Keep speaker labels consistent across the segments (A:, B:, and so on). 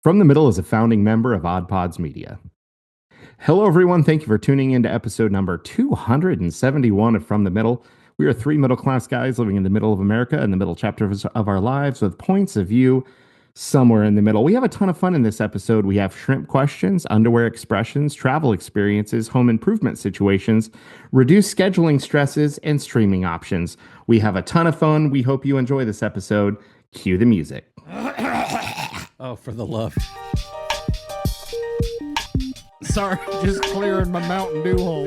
A: From the Middle is a founding member of Odd Pods Media. Hello, everyone. Thank you for tuning in to episode number 271 of From the Middle. We are three middle class guys living in the middle of America in the middle chapters of our lives with points of view somewhere in the middle. We have a ton of fun in this episode. We have shrimp questions, underwear expressions, travel experiences, home improvement situations, reduced scheduling stresses, and streaming options. We have a ton of fun. We hope you enjoy this episode. Cue the music.
B: Oh, for the love.
C: Sorry, just clearing my Mountain Dew hole.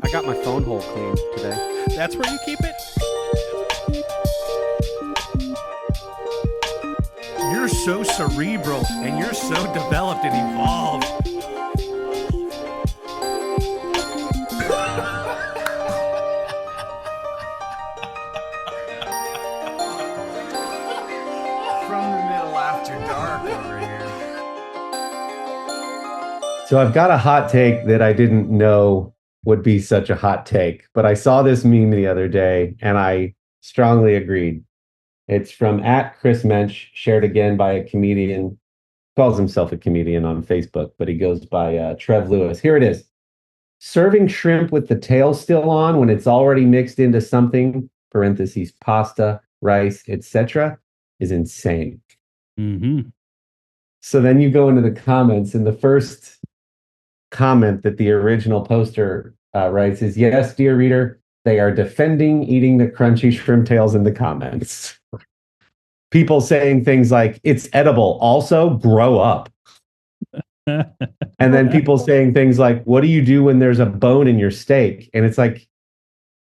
D: I got my phone hole cleaned today.
B: That's where you keep it?
C: You're so cerebral and you're so developed and evolved. From the Middle after dark over here.
D: So I've got a hot take that I didn't know would be such a hot take, but I saw this meme the other day and I strongly agreed. It's from @ChrisMensch, shared again by a comedian, calls himself a comedian on Facebook, but he goes by Trev Lewis. Here it is. Serving shrimp with the tail still on when it's already mixed into something, parentheses, pasta, rice, etc., is insane.
B: Mm-hmm.
D: So then you go into the comments, and the first comment that the original poster writes is, "Yes, dear reader, they are defending eating the crunchy shrimp tails in the comments." People saying things like, "It's edible. Also, grow up." And then people saying things like, "What do you do when there's a bone in your steak?" And it's like,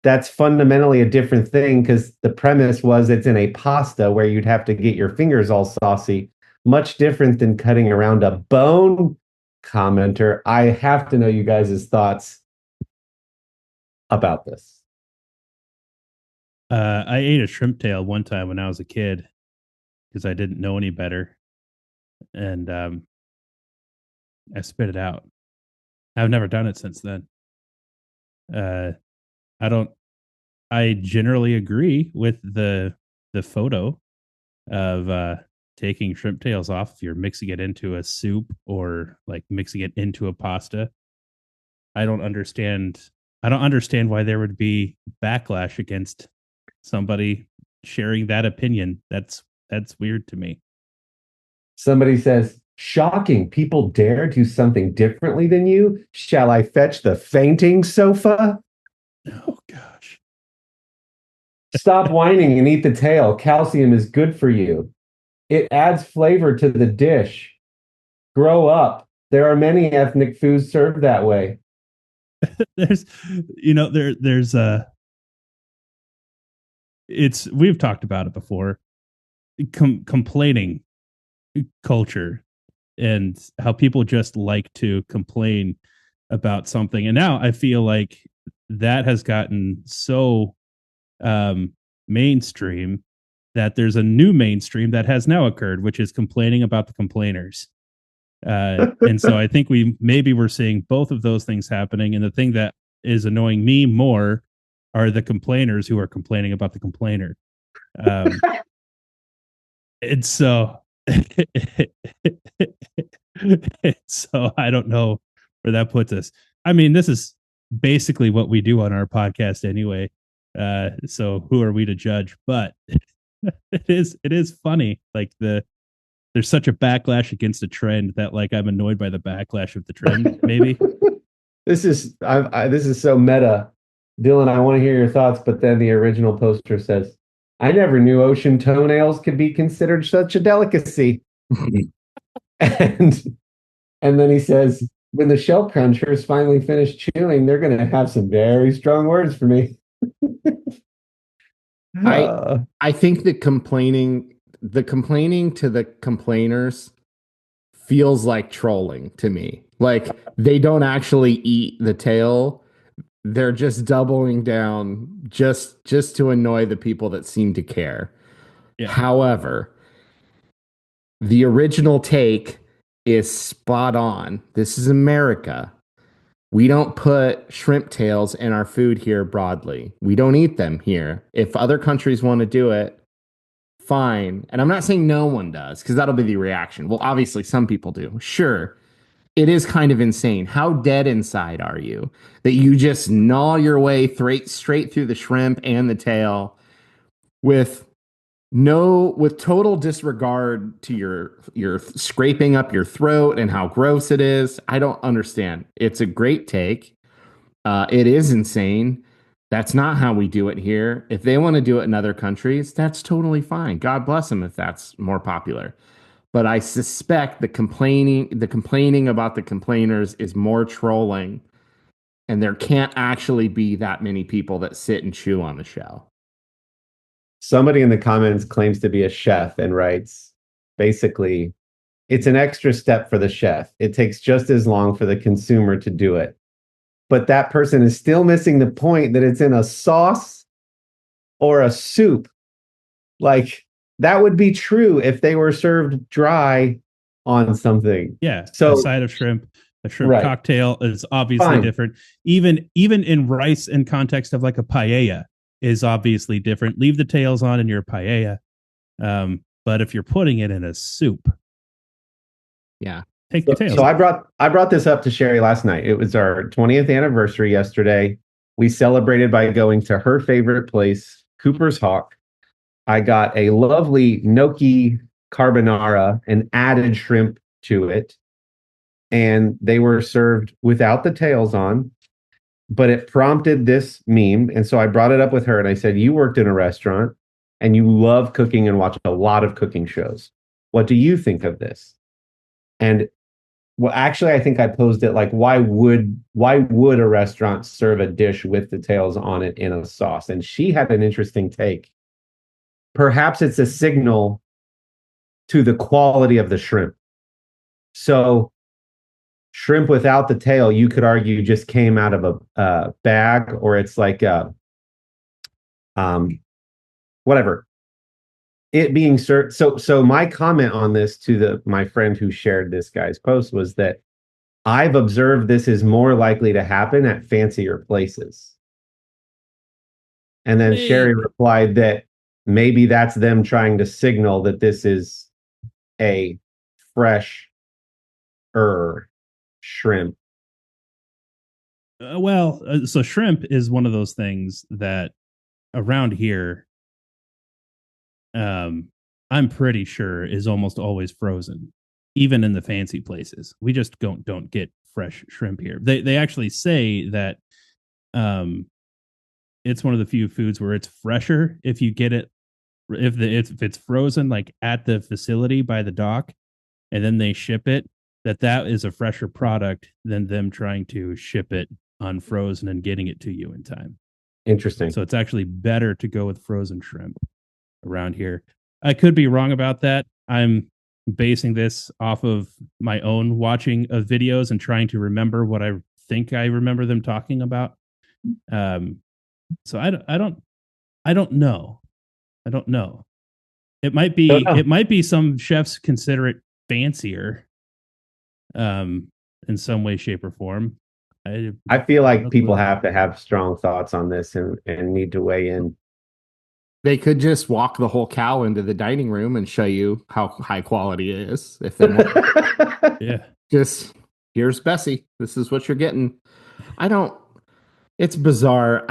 D: that's fundamentally a different thing, because the premise was it's in a pasta where you'd have to get your fingers all saucy. Much different than cutting around a bone. Commenter, I have to know you guys' thoughts about this.
B: I ate a shrimp tail one time when I was a kid because I didn't know any better. And I spit it out. I've never done it since then. I generally agree with the photo of taking shrimp tails off if you're mixing it into a soup or like mixing it into a pasta. I don't understand why there would be backlash against somebody sharing that opinion. That's weird to me.
D: Somebody says, "Shocking. People dare do something differently than you. Shall I fetch the fainting sofa?"
B: Oh gosh.
D: "Stop whining and eat the tail. Calcium is good for you. It adds flavor to the dish. Grow up. There are many ethnic foods served that way."
B: there's we've talked about it before. Complaining culture and how people just like to complain about something. And now I feel like that has gotten so mainstream that there's a new mainstream that has now occurred, which is complaining about the complainers. And so I think we're seeing both of those things happening. And the thing that is annoying me more are the complainers who are complaining about the complainer. And so, so I don't know where that puts us. I mean, this is basically what we do on our podcast anyway. So who are we to judge? But it is funny. Like there's such a backlash against a trend that like I'm annoyed by the backlash of the trend. Maybe
D: This is so meta. Dylan, I want to hear your thoughts, but then the original poster says, "I never knew ocean toenails could be considered such a delicacy." and then he says, "When the shell crunchers finally finish chewing, they're going to have some very strong words for me."
A: I think the complaining to the complainers feels like trolling to me. Like they don't actually eat the tail. They're just doubling down just to annoy the people that seem to care.
B: Yeah.
A: However, the original take is spot on. This is America. We don't put shrimp tails in our food here broadly. We don't eat them here. If other countries want to do it, fine. And I'm not saying no one does, because that'll be the reaction. Well, obviously, some people do. Sure. It is kind of insane. How dead inside are you that you just gnaw your way straight through the shrimp and the tail with with total disregard to your scraping up your throat and how gross it is? I don't understand. It's a great take. It is insane. That's not how we do it here. If they want to do it in other countries, that's totally fine. God bless them if that's more popular. But I suspect the complaining about the complainers is more trolling, and there can't actually be that many people that sit and chew on the shell.
D: Somebody in the comments claims to be a chef and writes, basically, it's an extra step for the chef. It takes just as long for the consumer to do it. But that person is still missing the point that it's in a sauce or a soup. Like, that would be true if they were served dry on something.
B: Yeah.
D: So
B: a side of shrimp, a shrimp cocktail is obviously different. Even in rice, in context of like a paella, is obviously different. Leave the tails on in your paella. But if you're putting it in a soup,
A: yeah,
B: take the tails.
D: So I brought this up to Sherry last night. It was our 20th anniversary yesterday. We celebrated by going to her favorite place, Cooper's Hawk. I got a lovely gnocchi carbonara and added shrimp to it. And they were served without the tails on, but it prompted this meme. And so I brought it up with her and I said, you worked in a restaurant and you love cooking and watch a lot of cooking shows. What do you think of this? And well, actually, I think I posed it like, why would a restaurant serve a dish with the tails on it in a sauce? And she had an interesting take. Perhaps it's a signal to the quality of the shrimp. So shrimp without the tail, you could argue, just came out of a bag, or it's like whatever. It being served. So my comment on this to my friend who shared this guy's post was that I've observed this is more likely to happen at fancier places. And then Sherry replied that maybe that's them trying to signal that this is a fresh shrimp.
B: So shrimp is one of those things that around here, I'm pretty sure is almost always frozen, even in the fancy places. We just don't get fresh shrimp here. They actually say that it's one of the few foods where it's fresher if you get it if it's frozen like at the facility by the dock, and then they ship it. That is a fresher product than them trying to ship it unfrozen and getting it to you in time.
D: Interesting.
B: So it's actually better to go with frozen shrimp around here. I could be wrong about that. I'm basing this off of my own watching of videos and trying to remember what I think I remember them talking about. So I don't know. It might be some chefs consider it fancier in some way, shape, or form.
D: I feel like people have to have strong thoughts on this and need to weigh in.
A: They could just walk the whole cow into the dining room and show you how high quality it is. If they want.
B: Yeah,
A: just here's Bessie. This is what you're getting. It's bizarre.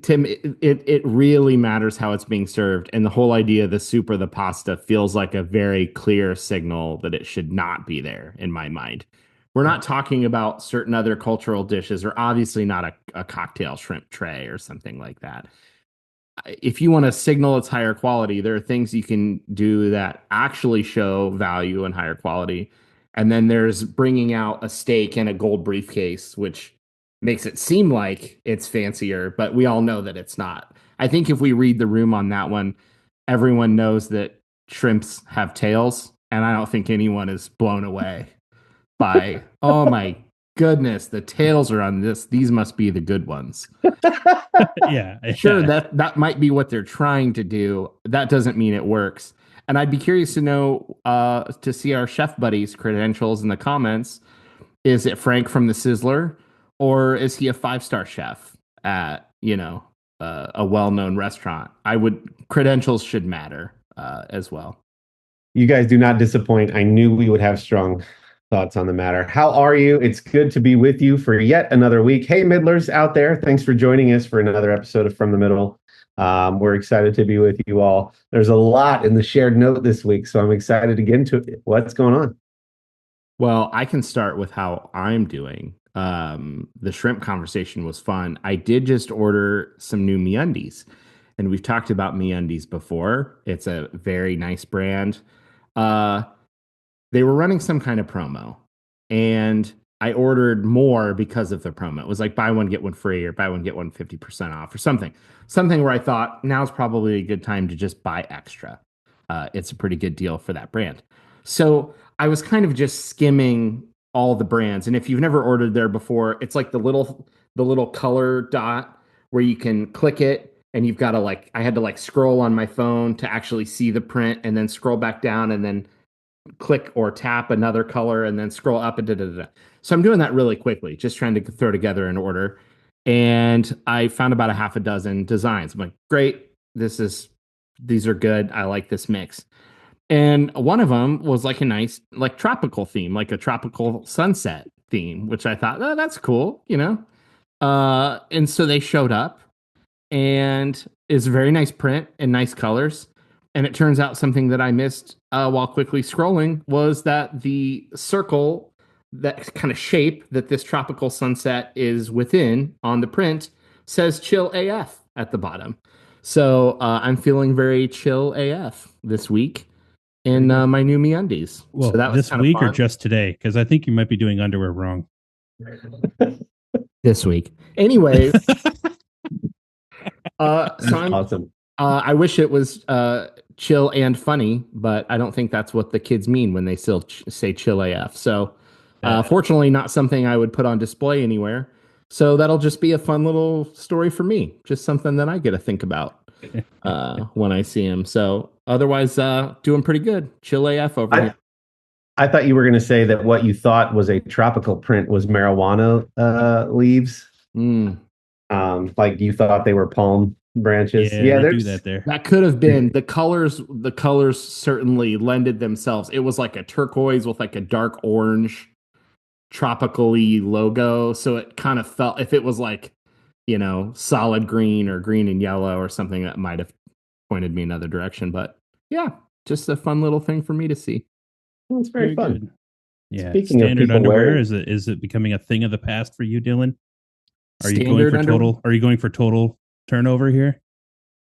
A: Tim, it really matters how it's being served, and the whole idea of the soup or the pasta feels like a very clear signal that it should not be there in my mind. We're not talking about certain other cultural dishes, or obviously not a cocktail shrimp tray or something like that. If you want to signal it's higher quality, there are things you can do that actually show value and higher quality. And then there's bringing out a steak in a gold briefcase, which makes it seem like it's fancier, but we all know that it's not. I think if we read the room on that one, everyone knows that shrimps have tails, and I don't think anyone is blown away by, oh my goodness, the tails are on this. These must be the good ones.
B: yeah.
A: Sure, that might be what they're trying to do. That doesn't mean it works. And I'd be curious to know, to see our chef buddies' credentials in the comments. Is it Frank from the Sizzler, or is he a 5-star chef at a well-known restaurant? Credentials should matter. as well.
D: You guys do not disappoint. I knew we would have strong thoughts on the matter. How are you? It's good to be with you for yet another week. Hey, Middlers out there. Thanks for joining us for another episode of From the Middle. We're excited to be with you all. There's a lot in the shared note this week, so I'm excited to get into it. What's going on?
A: Well, I can start with how I'm doing. The shrimp conversation was fun. I did just order some new meUndies, and we've talked about meUndies before. It's a very nice brand. Uh, they were running some kind of promo, and I ordered more because of the promo. It was like buy one get one free, or buy one get one 50% off, or something where I thought now's probably a good time to just buy extra. It's a pretty good deal for that brand. So I was kind of just skimming all the brands, and if you've never ordered there before, it's like the little color dot where you can click it, and you've got to I had to scroll on my phone to actually see the print, and then scroll back down, and then click or tap another color, and then scroll up, and da. So I'm doing that really quickly, just trying to throw together an order. And I found about a half a dozen designs. I'm like, great, these are good. I like this mix. And one of them was like a nice, tropical theme, like a tropical sunset theme, which I thought, oh, that's cool, you know? And so they showed up, and it's a very nice print and nice colors. And it turns out something that I missed while quickly scrolling was that the circle, that kind of shape that this tropical sunset is within on the print, says chill AF at the bottom. So I'm feeling very chill AF this week in my new meUndies.
B: Well,
A: so that was
B: this week
A: fun.
B: or just today? Because I think you might be doing underwear wrong.
A: This week. Anyway, so I'm
D: Awesome.
A: I wish it was chill and funny, but I don't think that's what the kids mean when they still say chill AF. So, fortunately, not something I would put on display anywhere. So that'll just be a fun little story for me. Just something that I get to think about when I see him. So otherwise, doing pretty good. Chill AF over here.
D: I thought you were going to say that what you thought was a tropical print was marijuana leaves. Like you thought they were palm branches.
B: Yeah, they do that there.
A: That could have been the colors. The colors certainly lended themselves. It was like a turquoise with like a dark orange tropically logo. So it kind of felt, if it was like, solid green or green and yellow or something, that might have pointed me another direction. But yeah, just a fun little thing for me to see.
D: Well, it's very fun.
B: Good. Yeah.
D: Speaking
B: Standard
D: of
B: underwear,
D: wearing,
B: is it becoming a thing of the past for you, Dylan? Are you
A: Standard
B: going for total turnover here?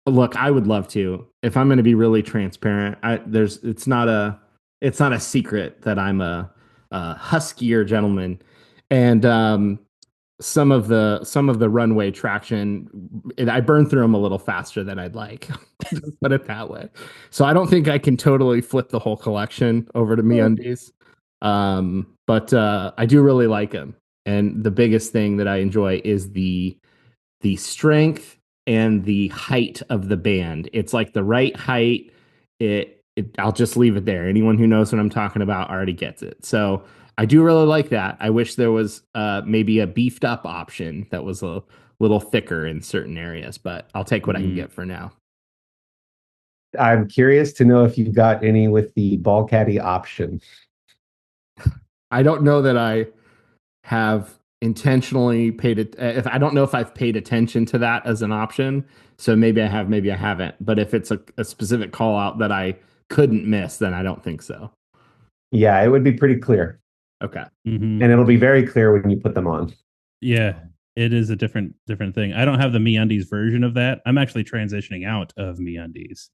A: Look, I would love to. If I'm going to be really transparent, it's not a secret that I'm a huskier gentleman, and some of the runway traction, I burn through them a little faster than I'd like. Just put it that way. So I don't think I can totally flip the whole collection over to meUndies. But I do really like them, and the biggest thing that I enjoy is the strength and the height of the band. It's like the right height. I'll just leave it there. Anyone who knows what I'm talking about already gets it. So I do really like that. I wish there was maybe a beefed up option that was a little thicker in certain areas, but I'll take what I can get for now.
D: I'm curious to know if you got any with the ball caddy option.
A: I don't know that I have intentionally paid it. If I don't know if I've paid attention to that as an option, so maybe I have, maybe I haven't. But if it's a specific call out that I couldn't miss, then I don't think so.
D: Yeah, it would be pretty clear.
A: Okay.
B: Mm-hmm.
D: And it'll be very clear when you put them on.
B: Yeah, it is a different thing. I don't have the meUndies version of that. I'm actually transitioning out of meUndies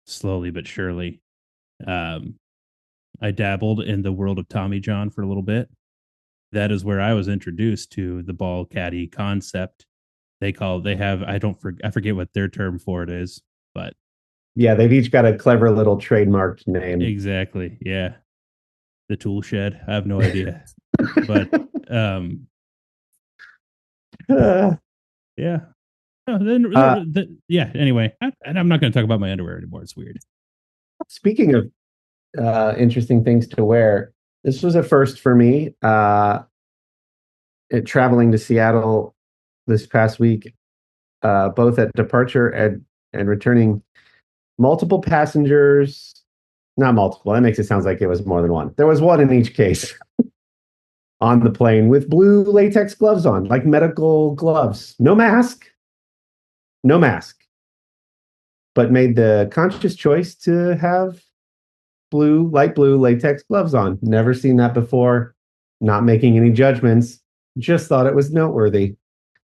B: slowly but surely. I dabbled in the world of Tommy John for a little bit. That is where I was introduced to the ball caddy concept. I forget what their term for it is, but
D: yeah, they've each got a clever little trademarked name.
B: Exactly. Yeah. The tool shed. I have no idea. But yeah. Yeah. Anyway, I'm not going to talk about my underwear anymore. It's weird.
D: Speaking of interesting things to wear, this was a first for me. Traveling to Seattle this past week, both at departure and returning multiple passengers. Not multiple. That makes it sound like it was more than one. There was one in each case on the plane with blue latex gloves on, like medical gloves. No mask. No mask. But made the conscious choice to have light blue latex gloves on. Never seen that before. Not making any judgments. Just thought it was noteworthy.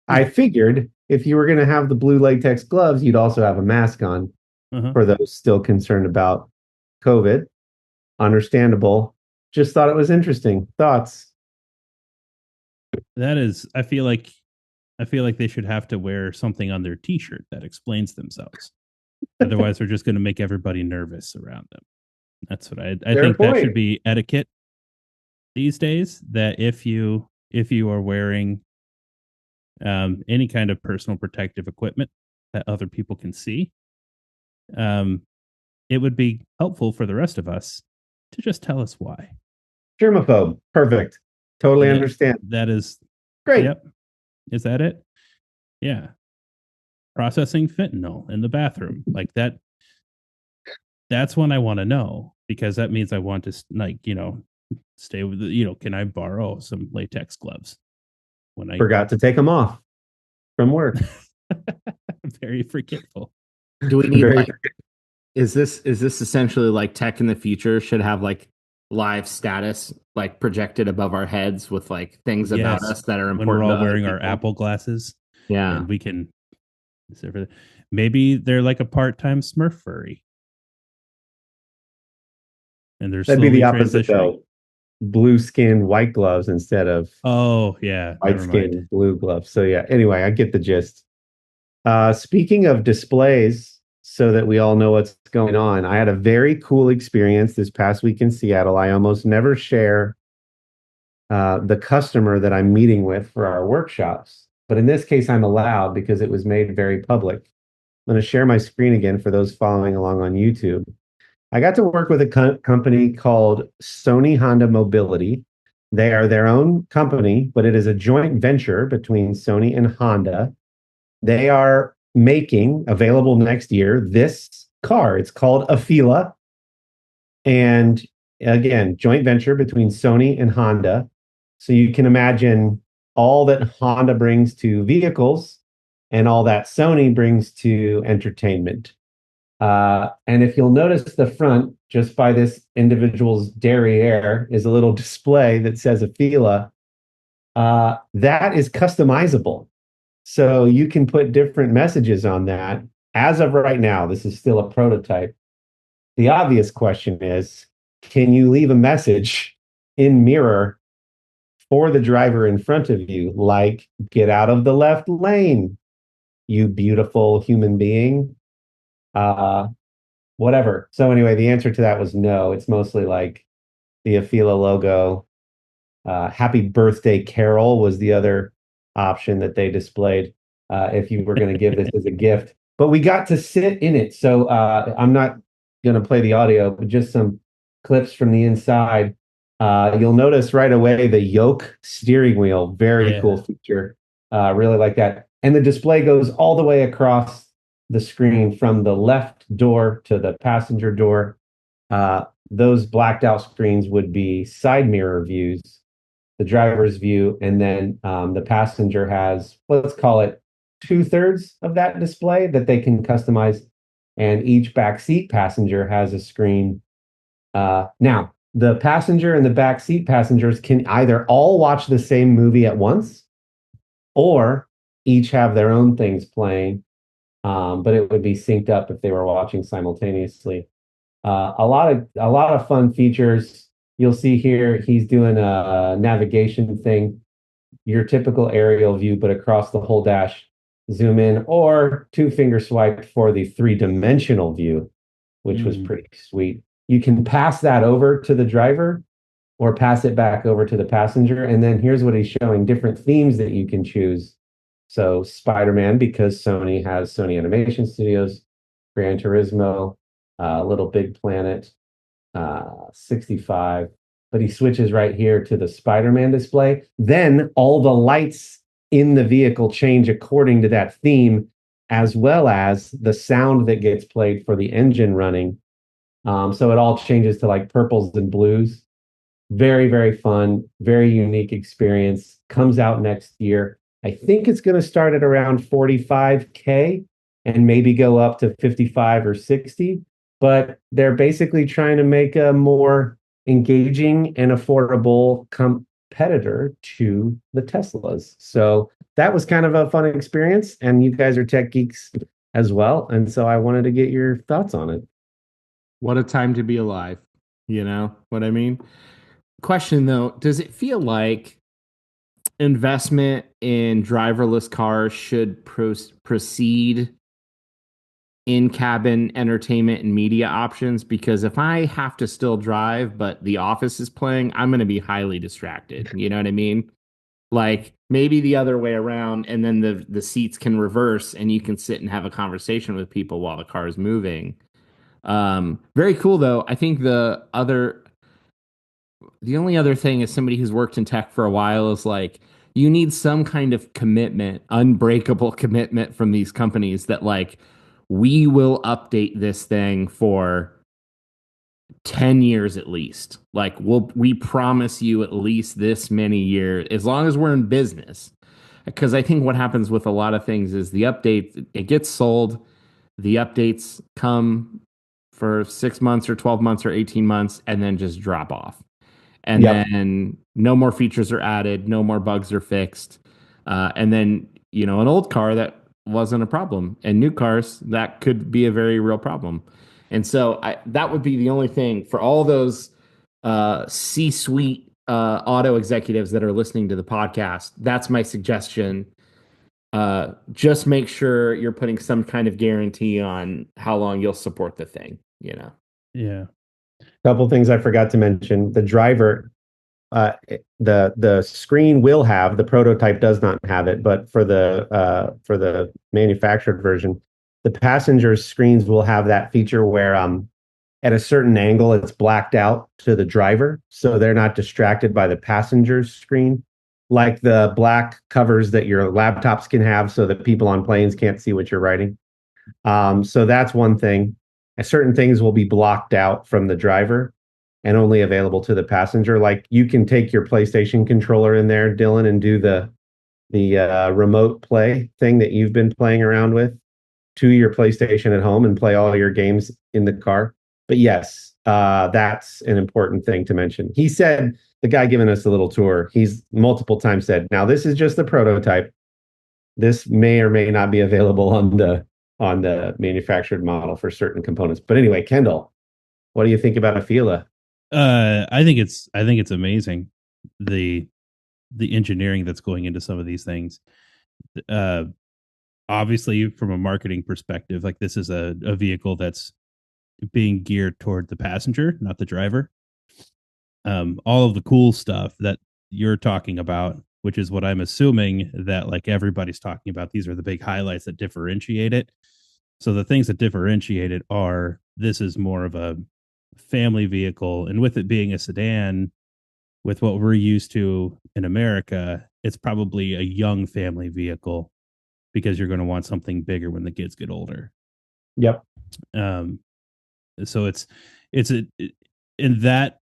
D: I figured if you were going to have the blue latex gloves, you'd also have a mask on for those still concerned about COVID. Understandable. Just thought it was interesting. Thoughts?
B: That is, I feel like they should have to wear something on their t-shirt that explains themselves. Otherwise, they're just going to make everybody nervous around them. That's what I think. That should be etiquette these days. That if you are wearing any kind of personal protective equipment that other people can see, it would be helpful for the rest of us to just tell us why.
D: Germaphobe. Perfect. Totally understand.
B: That is
D: great.
B: Yep. Is that it? Yeah. Processing fentanyl in the bathroom. Like that. That's when I want to know, because that means I want to, stay with can I borrow some latex gloves when I
D: forgot to take them off from work?
B: Very forgetful.
A: Do we need is this essentially like tech in the future should have like live status like projected above our heads with like things about us that are important
B: when we're all
A: to
B: wearing our Apple glasses?
A: Yeah.
B: And we can maybe they're like a part-time Smurf furry. And
D: that'd be the opposite though. Blue skin, white gloves instead of white skin, blue gloves. So yeah, anyway, I get the gist. Speaking of displays, so that we all know what's going on, I had a very cool experience this past week in Seattle. I almost never share the customer that I'm meeting with for our workshops, but in this case, I'm allowed because it was made very public. I'm going to share my screen again for those following along on YouTube. I got to work with a company called Sony Honda Mobility. They are their own company, but it is a joint venture between Sony and Honda. They are making, available next year, this car. It's called Afeela. And again, joint venture between Sony and Honda. So you can imagine all that Honda brings to vehicles and all that Sony brings to entertainment. And if you'll notice the front, just by this individual's derriere, is a little display that says Afeela. That is customizable. So you can put different messages on that. As of right now, this is still a prototype. The obvious question is, can you leave a message in mirror for the driver in front of you, like, get out of the left lane, you beautiful human being? Whatever. So anyway, the answer to that was no. It's mostly like the Afeela logo. Happy Birthday Carol was the other option that they displayed if you were going to give this as a gift. But we got to sit in it. So I'm not going to play the audio, but just some clips from the inside. You'll notice right away the yoke steering wheel. Very cool feature. Really like that. And the display goes all the way across the screen from the left door to the passenger door. Those blacked out screens would be side mirror views, the driver's view, and then the passenger has, let's call it 2/3 of that display that they can customize, and each backseat passenger has a screen. Now, the passenger and the backseat passengers can either all watch the same movie at once, or each have their own things playing, but it would be synced up if they were watching simultaneously. A lot of fun features. You'll see here, he's doing a navigation thing, your typical aerial view, but across the whole dash, zoom in, or 2-finger swipe for the 3-dimensional view, which was pretty sweet. You can pass that over to the driver or pass it back over to the passenger. And then here's what he's showing, different themes that you can choose. So Spider-Man, because Sony has Sony Animation Studios, Gran Turismo, Little Big Planet, 65, but he switches right here to the Spider-Man display. Then all the lights in the vehicle change according to that theme. as well as the sound that gets played for the engine running. So it all changes to like purples and blues. Very, very fun, very unique experience. Comes out next year. I think it's going to start at around 45K and maybe go up to 55 or 60. But they're basically trying to make a more engaging and affordable competitor to the Teslas. So that was kind of a fun experience. And you guys are tech geeks as well. And so I wanted to get your thoughts on it.
A: What a time to be alive. You know what I mean? Question though, does it feel like investment in driverless cars should precede in-cabin entertainment and media options? Because if I have to still drive, but The Office is playing, I'm going to be highly distracted. You know what I mean? Like maybe the other way around, and then the seats can reverse, and you can sit and have a conversation with people while the car is moving. Very cool though. I think the only other thing is somebody who's worked in tech for a while is like you need some kind of commitment, unbreakable commitment from these companies that like we will update this thing for 10 years at least. Like we promise you at least this many years as long as we're in business. Because I think what happens with a lot of things is the update it gets sold, the updates come for 6 months or 12 months or 18 months and then just drop off. And
D: Yep.
A: then no more features are added, no more bugs are fixed. And then, an old car that wasn't a problem, and new cars that could be a very real problem. And so that would be the only thing for all those C-suite auto executives that are listening to the podcast. That's my suggestion. Just make sure you're putting some kind of guarantee on how long you'll support the thing,
B: Yeah.
D: Couple things I forgot to mention. The driver, the screen will have, the prototype does not have it, but for the manufactured version, the passenger screens will have that feature where at a certain angle it's blacked out to the driver, so they're not distracted by the passenger's screen, like the black covers that your laptops can have, so that people on planes can't see what you're writing. So that's one thing. Certain things will be blocked out from the driver and only available to the passenger. Like you can take your PlayStation controller in there, Dylan, and do the remote play thing that you've been playing around with to your PlayStation at home and play all your games in the car. But yes, that's an important thing to mention. He said, the guy giving us a little tour, he's multiple times said, now this is just the prototype. This may or may not be available on the manufactured model for certain components. But anyway, Kendall, what do you think about Afila?
B: I think it's amazing the engineering that's going into some of these things. Obviously, from a marketing perspective, like this is a vehicle that's being geared toward the passenger, not the driver. All of the cool stuff that you're talking about, which is what I'm assuming that like everybody's talking about, these are the big highlights that differentiate it. So the things that differentiate it are this is more of a family vehicle, and with it being a sedan, with what we're used to in America, it's probably a young family vehicle because you're going to want something bigger when the kids get older.
D: Yep.
B: So it's in that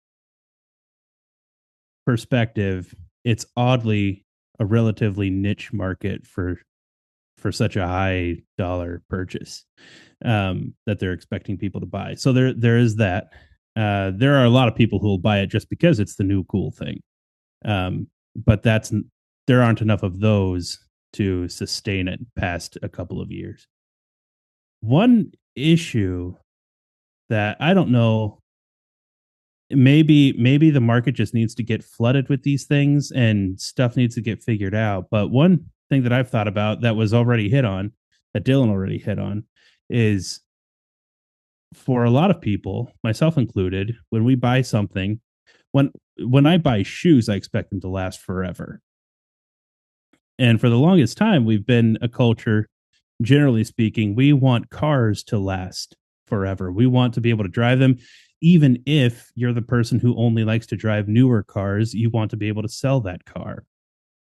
B: perspective, it's oddly a relatively niche market for such a high dollar purchase that they're expecting people to buy. So there is that. There are a lot of people who will buy it just because it's the new cool thing. But there aren't enough of those to sustain it past a couple of years. One issue that I don't know, maybe the market just needs to get flooded with these things and stuff needs to get figured out. But one thing that I've thought about that was already hit on, that Dylan already hit on, is for a lot of people, myself included, when we buy something, when I buy shoes, I expect them to last forever. And for the longest time, we've been a culture, generally speaking, we want cars to last forever. We want to be able to drive them. Even if you're the person who only likes to drive newer cars, you want to be able to sell that car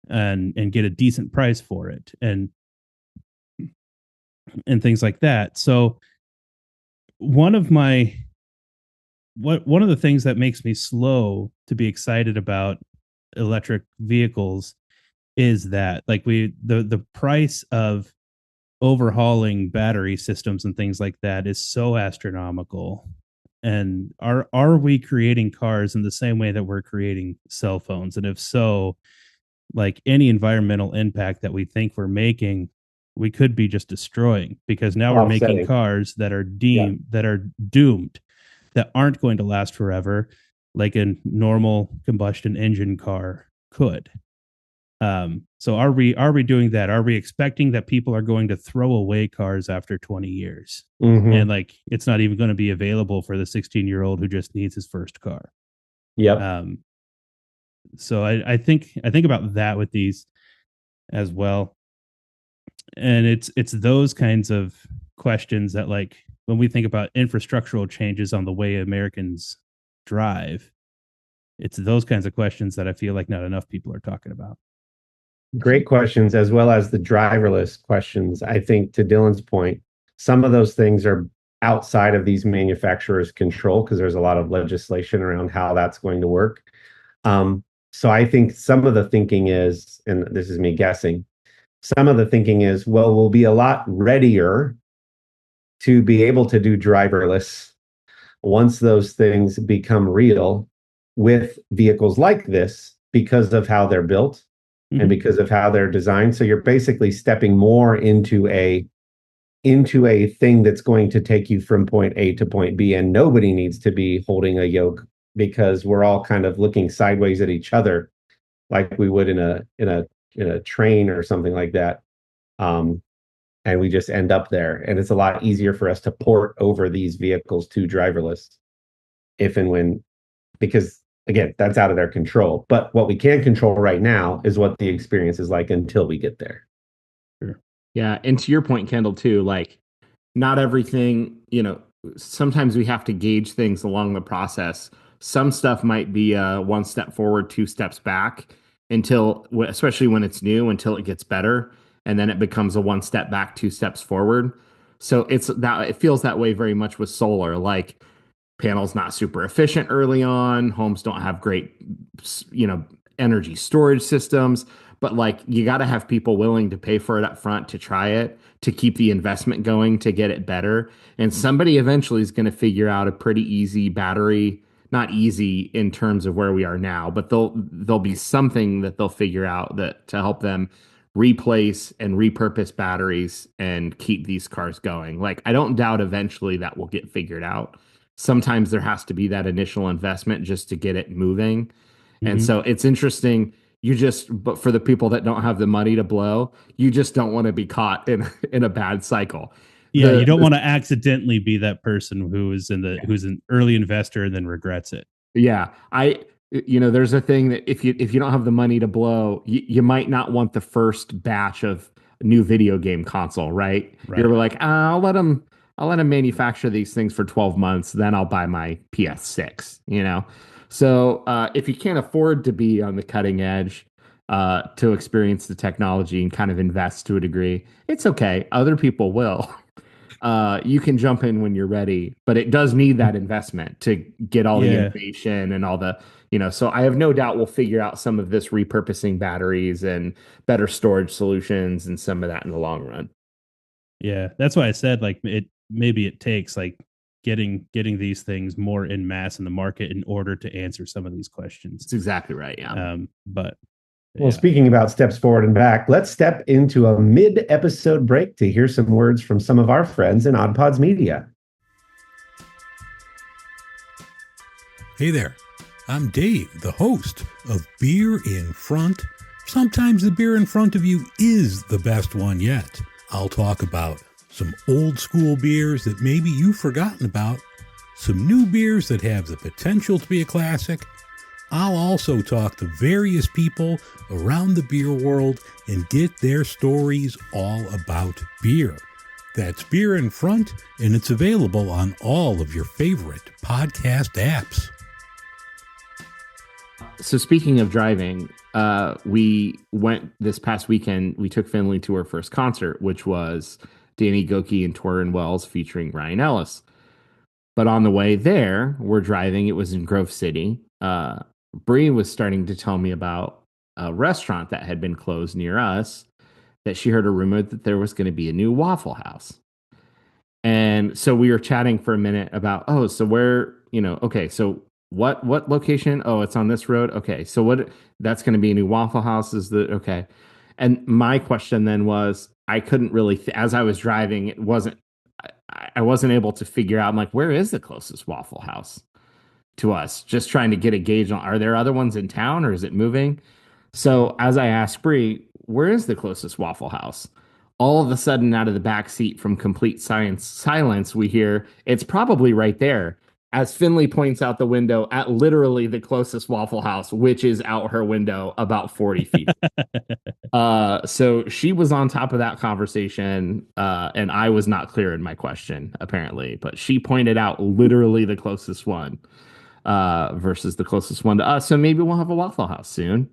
B: and get a decent price for it. And and things like that. So one of my one of the things that makes me slow to be excited about electric vehicles is that like the price of overhauling battery systems and things like that is so astronomical. And are we creating cars in the same way that we're creating cell phones? And if so, like any environmental impact that we think we're making, we could be just destroying, because now we're making
D: Offsetting.
B: cars that are doomed, that aren't going to last forever, like a normal combustion engine car could. So are we doing that? Are we expecting that people are going to throw away cars after 20 years?
D: Mhm.
B: And like it's not even going to be available for the 16-year-old who just needs his first car.
D: Yep.
B: So I think about that with these as well. And it's those kinds of questions that, like, when we think about infrastructural changes on the way Americans drive, it's those kinds of questions that I feel like not enough people are talking about.
D: Great questions, as well as the driverless questions. I think, to Dylan's point, some of those things are outside of these manufacturers' control because there's a lot of legislation around how that's going to work. So I think some of the thinking is, and this is me guessing, some of the thinking is, well, we'll be a lot readier to be able to do driverless once those things become real with vehicles like this because of how they're built and because of how they're designed. So you're basically stepping more into a thing that's going to take you from point A to point B, and nobody needs to be holding a yoke because we're all kind of looking sideways at each other like we would in a train or something like that. And we just end up there. And it's a lot easier for us to port over these vehicles to driverless if and when, because again, that's out of their control. But what we can control right now is what the experience is like until we get there.
B: Sure.
A: Yeah. And to your point, Kendall, too, like not everything, sometimes we have to gauge things along the process. Some stuff might be one step forward, two steps back until, especially when it's new, until it gets better. And then it becomes a one step back, two steps forward. So it feels that way very much with solar. Like panels not super efficient early on. Homes don't have great, energy storage systems. But like you got to have people willing to pay for it up front to try it, to keep the investment going, to get it better. And somebody eventually is going to figure out a pretty easy battery, not easy in terms of where we are now, but there'll be something that they'll figure out that to help them replace and repurpose batteries and keep these cars going. Like I don't doubt eventually that will get figured out. Sometimes there has to be that initial investment just to get it moving. And so it's interesting. But for the people that don't have the money to blow, you just don't want to be caught in a bad cycle.
B: Yeah, you don't want to accidentally be that person who's an early investor and then regrets it.
A: Yeah, there's a thing that if you don't have the money to blow, you might not want the first batch of new video game console, right? You're like, I'll let them manufacture these things for 12 months, then I'll buy my PS6, So if you can't afford to be on the cutting edge to experience the technology and kind of invest to a degree, it's okay. Other people will. You can jump in when you're ready, but it does need that investment to get all the innovation and all the, so I have no doubt we'll figure out some of this repurposing batteries and better storage solutions and some of that in the long run.
B: Yeah, that's why I said like maybe it takes like getting these things more in mass in the market in order to answer some of these questions.
A: That's exactly right. Yeah.
D: Well, speaking about steps forward and back, let's step into a mid-episode break to hear some words from some of our friends in Odd Pods Media.
E: Hey there, I'm Dave, the host of Beer in Front. Sometimes the beer in front of you is the best one yet. I'll talk about some old school beers that maybe you've forgotten about, some new beers that have the potential to be a classic. I'll also talk to various people around the beer world and get their stories all about beer. That's Beer in Front, and it's available on all of your favorite podcast apps.
A: So speaking of driving, we went this past weekend, we took Finley to her first concert, which was Danny Gokey and Torrin Wells featuring Ryan Ellis. But on the way there, we're driving. It was in Grove City. Bree was starting to tell me about a restaurant that had been closed near us, that she heard a rumor that there was going to be a new Waffle House. And so we were chatting for a minute about, oh, so where, okay, so what location? Oh, it's on this road. Okay, so what, that's going to be a new Waffle House, is the, okay. And my question then was, I couldn't really, as I was driving, I wasn't able to figure out, I'm like, where is the closest Waffle House to us? Just trying to get a gauge on, are there other ones in town or is it moving? So as I asked Bree, where is the closest Waffle House? All of a sudden, out of the back seat from complete silence, we hear, it's probably right there. As Finley points out the window at literally the closest Waffle House, which is out her window about 40 feet. So she was on top of that conversation, and I was not clear in my question, apparently. But she pointed out literally the closest one versus the closest one to us. So maybe we'll have a Waffle House soon.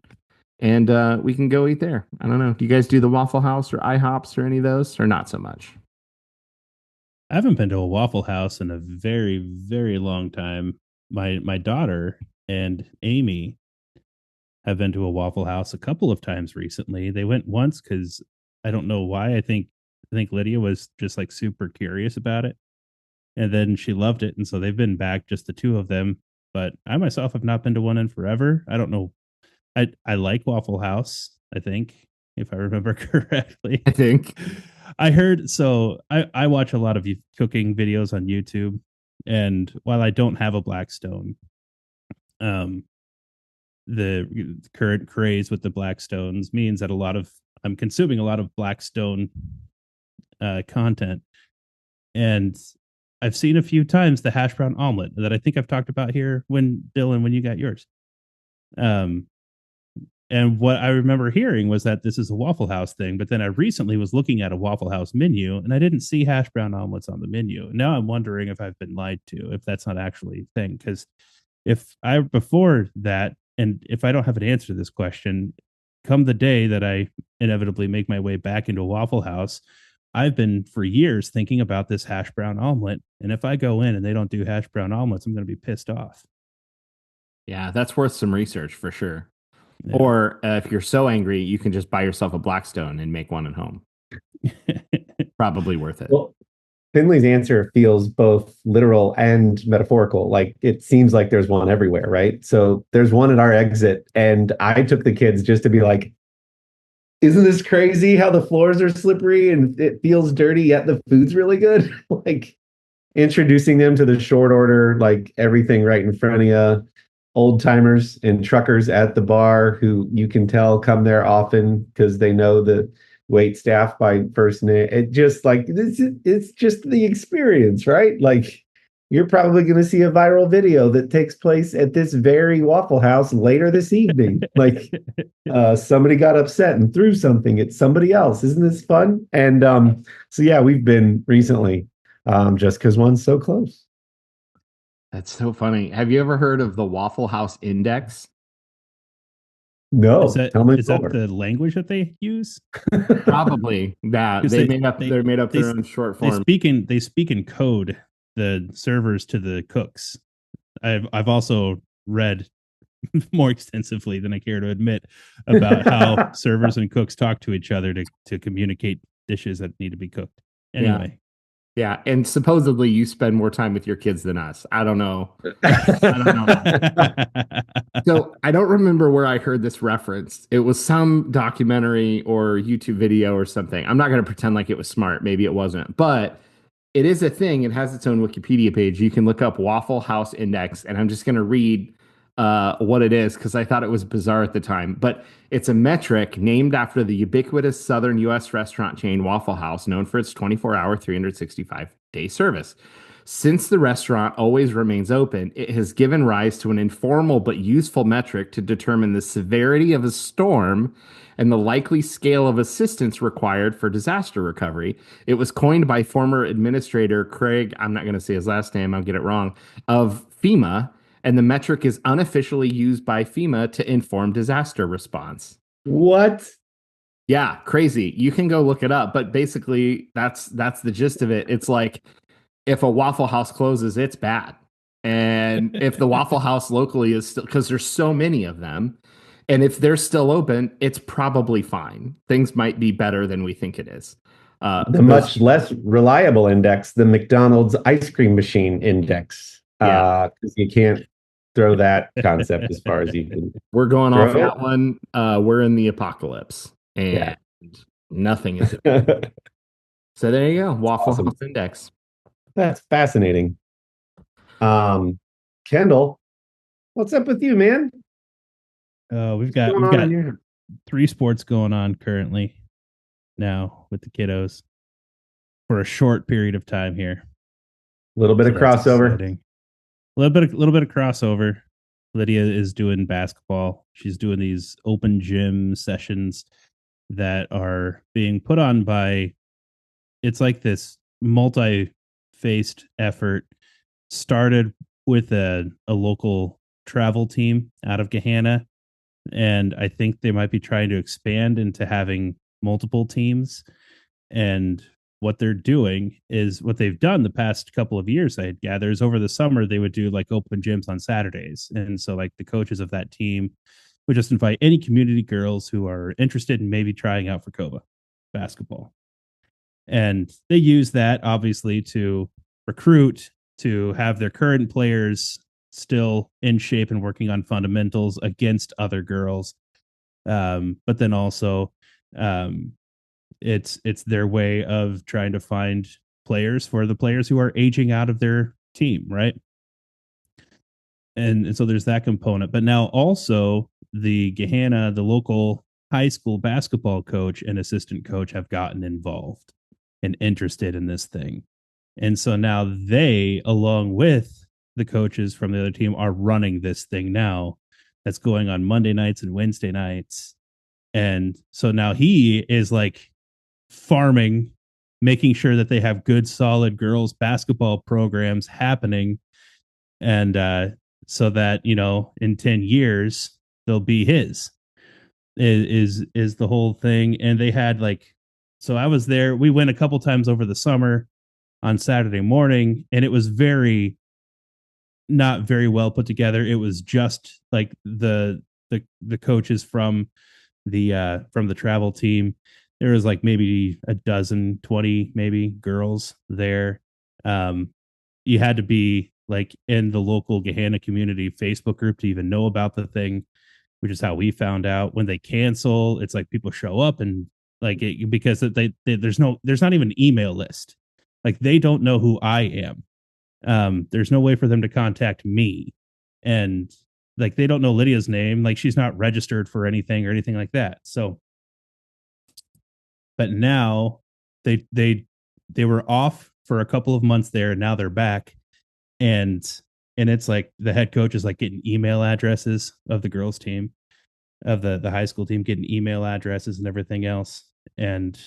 A: And we can go eat there. I don't know. Do you guys do the Waffle House or IHOPs or any of those, or not so much?
B: I haven't been to a Waffle House in a very, very long time. My daughter and Amy have been to a Waffle House a couple of times recently. They went once because I don't know why. I think Lydia was just like super curious about it, and then she loved it, and so they've been back, just the two of them. But I myself have not been to one in forever. I don't know. I like Waffle House, I think, if I remember correctly.
A: I think.
B: I heard, so I watch a lot of cooking videos on YouTube, and while I don't have a Blackstone, the current craze with the Blackstones means that I'm consuming a lot of Blackstone content. And I've seen a few times the hash brown omelet that I think I've talked about here when you got yours. And what I remember hearing was that this is a Waffle House thing, but then I recently was looking at a Waffle House menu and I didn't see hash brown omelets on the menu. Now I'm wondering if I've been lied to, if that's not actually a thing. Because before that, and if I don't have an answer to this question, come the day that I inevitably make my way back into a Waffle House, I've been for years thinking about this hash brown omelet. And if I go in and they don't do hash brown omelets, I'm going to be pissed off.
A: Yeah, that's worth some research for sure.
B: Yeah.
A: Or if you're so angry, you can just buy yourself a Blackstone and make one at home. Probably worth it.
D: Well, Finley's answer feels both literal and metaphorical. Like, it seems like there's one everywhere, right? So there's one at our exit, and I took the kids just to be like, isn't this crazy how the floors are slippery and it feels dirty, yet the food's really good? Like, introducing them to the short order, like everything right in front of you. Old timers and truckers at the bar who you can tell come there often because they know the wait staff by first name. It just like it's just the experience, right? Like, you're probably going to see a viral video that takes place at this very Waffle House later this evening. Like, somebody got upset and threw something at somebody else. Isn't this fun? And so yeah, we've been recently just because one's so close.
A: That's so funny. Have you ever heard of the Waffle House Index?
D: No,
B: tell me. Is that the language that they use?
A: Probably. That they made up their own short form.
B: They speak in code, the servers to the cooks. I've also read more extensively than I care to admit about how servers and cooks talk to each other to communicate dishes that need to be cooked. Anyway.
A: Yeah, and supposedly you spend more time with your kids than us. I don't know. So I don't remember where I heard this referenced. It was some documentary or YouTube video or something. I'm not going to pretend like it was smart. Maybe it wasn't. But it is a thing. It has its own Wikipedia page. You can look up Waffle House Index, and I'm just going to read what it is because I thought it was bizarre at the time. But it's a metric named after the ubiquitous southern U.S. restaurant chain Waffle House, known for its 24-hour, 365-day service. Since the restaurant always remains open, it has given rise to an informal but useful metric to determine the severity of a storm and the likely scale of assistance required for disaster recovery. It was coined by former administrator Craig, I'm not going to say his last name, I'll get it wrong, of FEMA, and the metric is unofficially used by FEMA to inform disaster response.
D: What?
A: Yeah, crazy. You can go look it up, but basically that's the gist of it. It's like if a Waffle House closes, it's bad. And if the Waffle House locally is still, because there's so many of them, and if they're still open, it's probably fine. Things might be better than we think it is.
D: The much less reliable index, the McDonald's ice cream machine index.
A: Yeah.
D: Because you can't throw that concept as far as you can
A: We're going
D: throw
A: off
D: it.
A: that one. We're in the apocalypse, and nothing is. So there you go. Waffle
D: awesome.
A: House Index.
D: That's fascinating. Kendall, what's up with you, man?
B: We've
D: What's
B: got
D: going on in here?
B: 3 sports going on currently now with the kiddos for a short period of time here.
D: A little bit of
B: that's
D: crossover.
B: exciting. A little bit of crossover. Lydia is doing basketball. She's doing these open gym sessions that are being put on by, it's like this multi-faced effort. Started with a local travel team out of Gahanna, and I think they might be trying to expand into having multiple teams. And what they're doing is what they've done the past couple of years, I gather, is over the summer they would do like open gyms on Saturdays. And so like the coaches of that team would just invite any community girls who are interested in maybe trying out for Kova basketball. And they use that obviously to recruit, to have their current players still in shape and working on fundamentals against other girls. But then also it's their way of trying to find players for the players who are aging out of their team, right? And so there's that component. But now also the Gahanna, the local high school basketball coach and assistant coach have gotten involved and interested in this thing. And so now they, along with the coaches from the other team, are running this thing now that's going on Monday nights and Wednesday nights. And so now he is like farming, making sure that they have good, solid girls basketball programs happening. And so that, you know, in 10 years, they'll be his is the whole thing. And they had like, so I was there. We went a couple times over the summer on Saturday morning, and it was not very well put together. It was just like the coaches from the travel team. There was like maybe a dozen, 20 maybe girls there. You had to be like in the local Gahanna community Facebook group to even know about the thing, which is how we found out. When they cancel, it's like people show up and like because there's not even an email list. Like they don't know who I am. There's no way for them to contact me, and like they don't know Lydia's name. Like she's not registered for anything or anything like that. So, but now they were off for a couple of months there, and now they're back, and it's like the head coach is like getting email addresses of the girls team, of the high school team, getting email addresses and everything else. And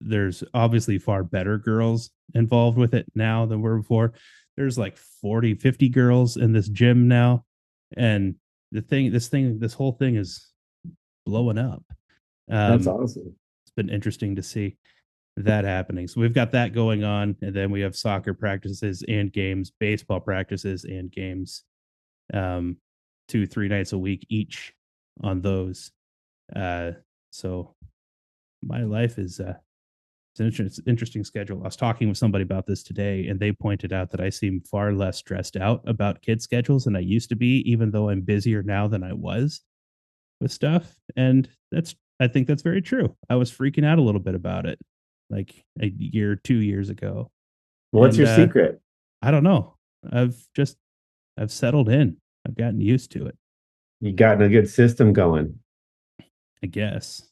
B: there's obviously far better girls involved with it now than were before. There's like 40, 50 girls in this gym now. And this whole thing is blowing up.
D: That's awesome.
B: It's been interesting to see that happening. So we've got that going on. And then we have soccer practices and games, baseball practices and games, 2-3 nights a week each on those. So my life is it's an interesting schedule. I was talking with somebody about this today, and they pointed out that I seem far less stressed out about kid schedules than I used to be, even though I'm busier now than I was with stuff. And I think that's very true. I was freaking out a little bit about it like a year, 2 years ago.
D: What's your secret?
B: I don't know. I've settled in. I've gotten used to it.
D: You gotten a good system going,
B: I guess.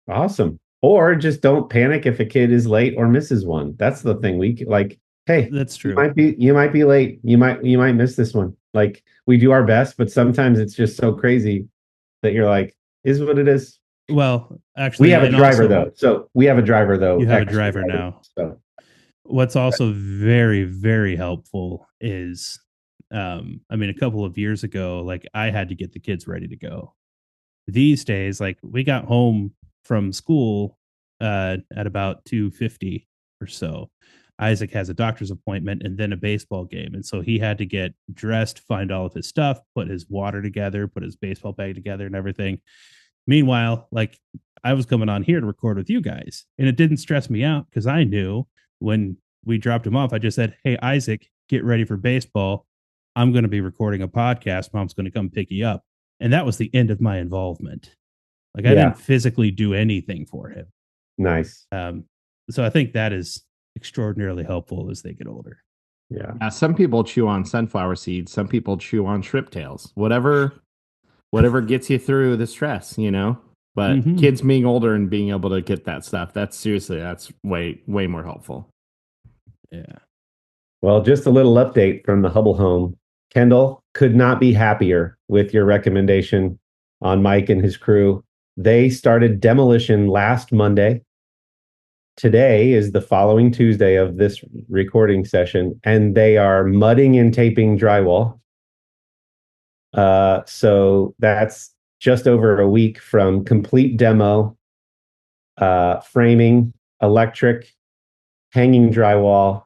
D: Awesome. Or just don't panic if a kid is late or misses one. That's the thing. We like, hey,
B: that's true.
D: You might be late. You might miss this one. Like we do our best, but sometimes it's just so crazy that you're like, is what it is.
B: Well, actually,
D: we have a driver though. So we have a driver though.
B: You have a driver now.
D: So
B: what's also very, very helpful is, I mean, a couple of years ago, like I had to get the kids ready to go. These days, like we got home from school at about 2:50 or so. Isaac has a doctor's appointment and then a baseball game. And so he had to get dressed, find all of his stuff, put his water together, put his baseball bag together and everything. Meanwhile, like I was coming on here to record with you guys, and it didn't stress me out because I knew when we dropped him off, I just said, "Hey, Isaac, get ready for baseball. I'm going to be recording a podcast. Mom's going to come pick you up." And that was the end of my involvement. Like I didn't physically do anything for him.
D: Nice.
B: So I think that is extraordinarily helpful as they get older.
D: Yeah.
A: Some people chew on sunflower seeds. Some people chew on shrimp tails. Whatever gets you through the stress, you know. But kids being older and being able to get that stuff, that's way more helpful.
B: Yeah.
D: Well, just a little update from the Hubble home. Kendall could not be happier with your recommendation on Mike and his crew. They started demolition last Monday. Today is the following Tuesday of this recording session, and they are mudding and taping drywall. So that's just over a week from complete demo, framing, electric, hanging drywall,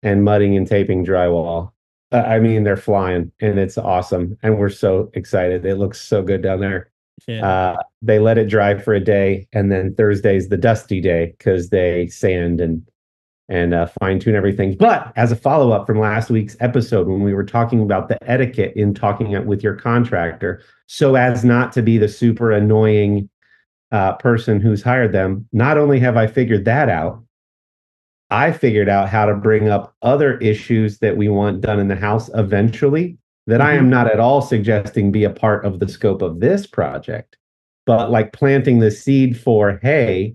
D: and mudding and taping drywall. I mean, they're flying, and it's awesome, and we're so excited. It looks so good down there.
B: Yeah.
D: They let it dry for a day, and then Thursday's the dusty day because they sand and fine tune everything. But as a follow up from last week's episode, when we were talking about the etiquette in talking with your contractor, so as not to be the super annoying person who's hired them, not only have I figured that out, I figured out how to bring up other issues that we want done in the house eventually that I am not at all suggesting be a part of the scope of this project, but like planting the seed for, hey,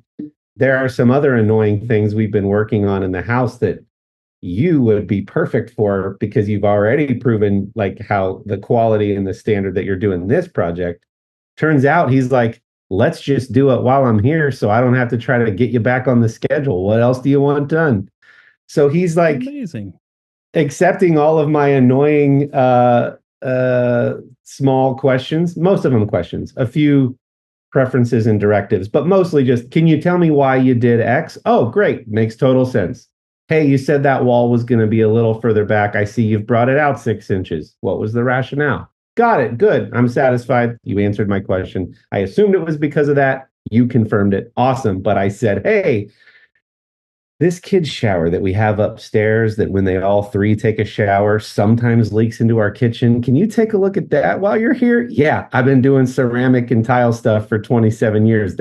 D: there are some other annoying things we've been working on in the house that you would be perfect for because you've already proven like how the quality and the standard that you're doing this project. Turns out he's like, let's just do it while I'm here so I don't have to try to get you back on the schedule. What else do you want done? So he's like
B: amazing.
D: Accepting all of my annoying small questions, most of them questions, a few preferences and directives, but mostly just, can you tell me why you did X? Oh, great. Makes total sense. Hey, you said that wall was going to be a little further back. I see you've brought it out 6 inches. What was the rationale? Got it. Good. I'm satisfied. You answered my question. I assumed it was because of that. You confirmed it. Awesome. But I said, hey, this kid's shower that we have upstairs that when they all three take a shower sometimes leaks into our kitchen. Can you take a look at that while you're here? Yeah, I've been doing ceramic and tile stuff for 27 years.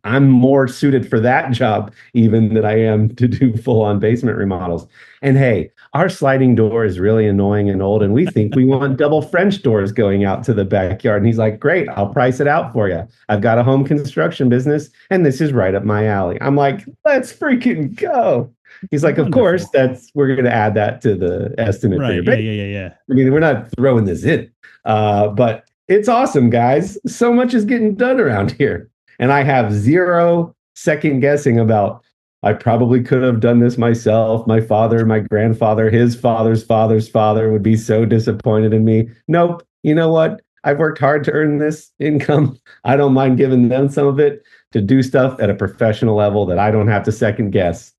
D: I'm more suited for that job even than I am to do full-on basement remodels. And hey, our sliding door is really annoying and old, and we think we want double French doors going out to the backyard. And he's like, great, I'll price it out for you. I've got a home construction business, and this is right up my alley. I'm like, let's freaking go. He's like, of course, we're going to add that to the estimate.
B: Right.
D: For your
B: Yeah.
D: I mean, we're not throwing this in, but it's awesome, guys. So much is getting done around here. And I have zero second guessing about, I probably could have done this myself. My father, my grandfather, his father's father would be so disappointed in me. Nope. You know what? I've worked hard to earn this income. I don't mind giving them some of it to do stuff at a professional level that I don't have to second guess.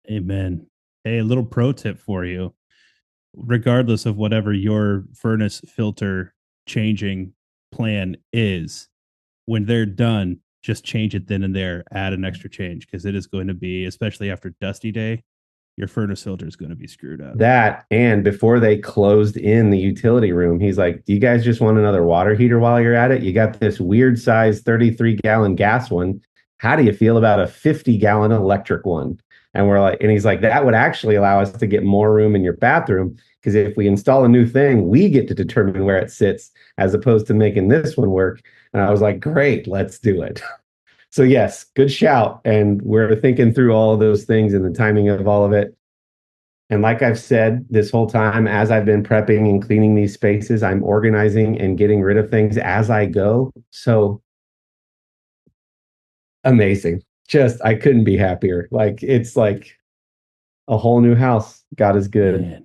B: Amen. Hey, a little pro tip for you. Regardless of whatever your furnace filter changing plan is, when they're done, just change it then and there, add an extra change, because it is going to be, especially after dusty day, your furnace filter is going to be screwed up.
D: That, and before they closed in the utility room, he's like, do you guys just want another water heater while you're at it? You got this weird size 33-gallon gas one. How do you feel about a 50-gallon electric one? And we're like, and he's like, that would actually allow us to get more room in your bathroom, because if we install a new thing, we get to determine where it sits as opposed to making this one work. And I was like, great, let's do it. So yes, good shout. And we're thinking through all of those things and the timing of all of it. And like I've said this whole time, as I've been prepping and cleaning these spaces, I'm organizing and getting rid of things as I go. So amazing. Just, I couldn't be happier. Like, it's like a whole new house. God is good.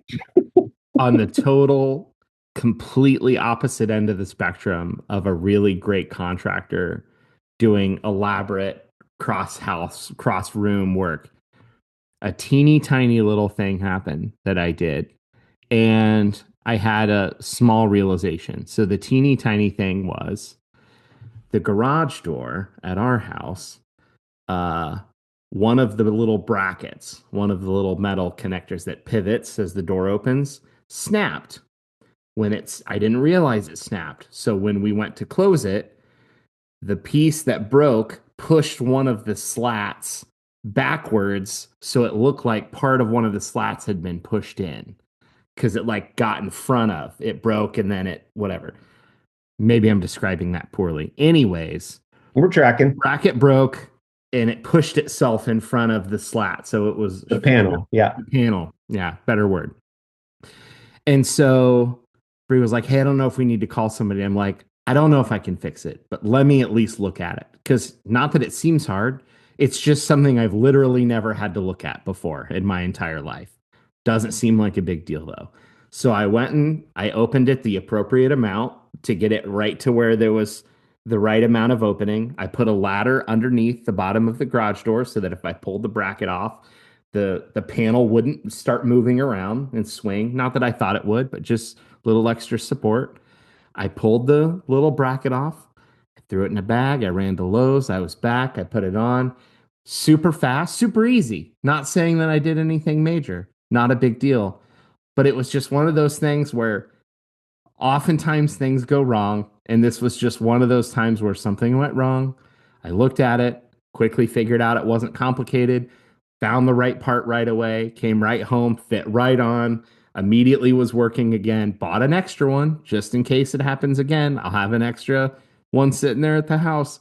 A: On the total, completely opposite end of the spectrum of a really great contractor doing elaborate cross room work. A teeny tiny little thing happened that I did, and I had a small realization. So the teeny tiny thing was the garage door at our house. One of the little brackets, one of the little metal connectors that pivots as the door opens, snapped. I didn't realize it snapped. So when we went to close it, the piece that broke pushed one of the slats backwards, so it looked like part of one of the slats had been pushed in because it like got in front of it, broke, and then it whatever. Maybe I'm describing that poorly. Anyways,
D: We're tracking
A: bracket broke and it pushed itself in front of the slat, so it was
D: the panel. Yeah.
A: the panel. Yeah, better word. And so Bree was like, "Hey, I don't know if we need to call somebody." I'm like, "I don't know if I can fix it, but let me at least look at it." Because not that it seems hard, it's just something I've literally never had to look at before in my entire life. Doesn't seem like a big deal though. So I went and I opened it the appropriate amount to get it right to where there was the right amount of opening. I put a ladder underneath the bottom of the garage door so that if I pulled the bracket off, the panel wouldn't start moving around and swing. Not that I thought it would, but just a little extra support. I pulled the little bracket off, I threw it in a bag. I ran to Lowe's. I was back. I put it on. Super fast, super easy. Not saying that I did anything major. Not a big deal. But it was just one of those things where oftentimes things go wrong. And this was just one of those times where something went wrong. I looked at it, quickly figured out it wasn't complicated, found the right part right away, came right home, fit right on, immediately was working again, bought an extra one just in case it happens again. I'll have an extra one sitting there at the house.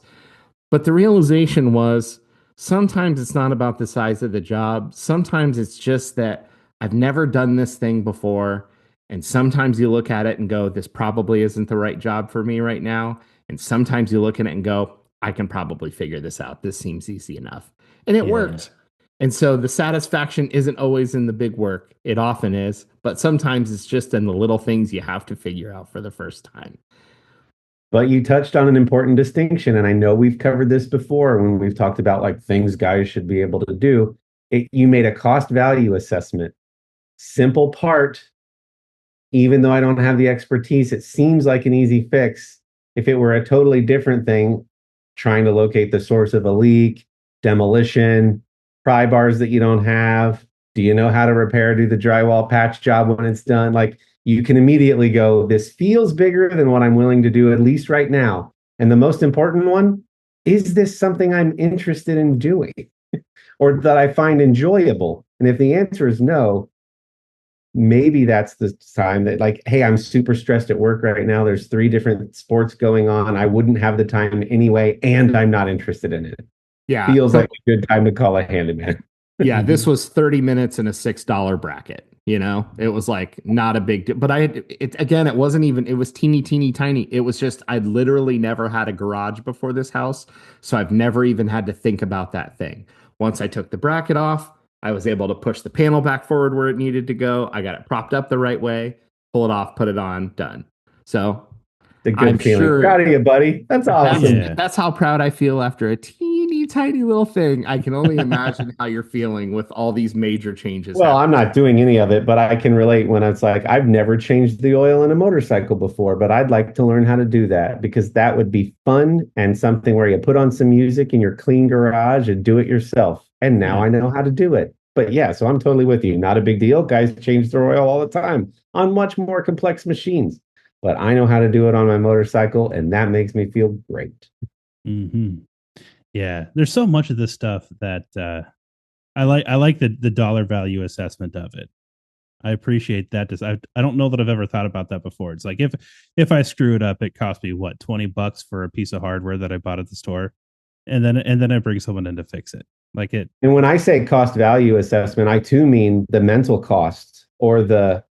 A: But the realization was sometimes it's not about the size of the job. Sometimes it's just that I've never done this thing before. And sometimes you look at it and go, this probably isn't the right job for me right now. And sometimes you look at it and go, I can probably figure this out. This seems easy enough. And it worked. And so the satisfaction isn't always in the big work. It often is. But sometimes it's just in the little things you have to figure out for the first time.
D: But you touched on an important distinction, and I know we've covered this before when we've talked about like things guys should be able to do. You made a cost value assessment. Simple part, even though I don't have the expertise, it seems like an easy fix. If it were a totally different thing, trying to locate the source of a leak, demolition, pry bars that you don't have, do you know how to repair, do the drywall patch job when it's done? Like, you can immediately go, this feels bigger than what I'm willing to do, at least right now. And the most important one, is this something I'm interested in doing or that I find enjoyable? And if the answer is no, maybe that's the time that like, hey, I'm super stressed at work right now. There's 3 different sports going on. I wouldn't have the time anyway, and I'm not interested in it.
A: Yeah.
D: Feels like a good time to call a handyman.
A: Yeah, this was 30 minutes in a $6 bracket. You know, it was like not a big deal. But it wasn't even, it was teeny, teeny, tiny. It was just, I'd literally never had a garage before this house. So I've never even had to think about that thing. Once I took the bracket off, I was able to push the panel back forward where it needed to go. I got it propped up the right way, pull it off, put it on, done. So
D: The good
A: I'm
D: feeling.
A: sure-
D: Proud of you, buddy. That's awesome.
A: That's how proud I feel after a teeny tiny little thing. I can only imagine how you're feeling with all these major changes.
D: Well, I'm not doing any of it, but I can relate when it's like, I've never changed the oil in a motorcycle before, but I'd like to learn how to do that because that would be fun and something where you put on some music in your clean garage and do it yourself. And now I know how to do it. But yeah, so I'm totally with you. Not a big deal. Guys change their oil all the time on much more complex machines. But I know how to do it on my motorcycle, and that makes me feel great.
B: Mm-hmm. Yeah, there's so much of this stuff that I like the dollar value assessment of it. I appreciate that. I don't know that I've ever thought about that before. It's like if I screw it up, it cost me what, $20 for a piece of hardware that I bought at the store, and then I bring someone in to fix it. Like it.
D: And when I say cost value assessment, I too mean the mental cost or the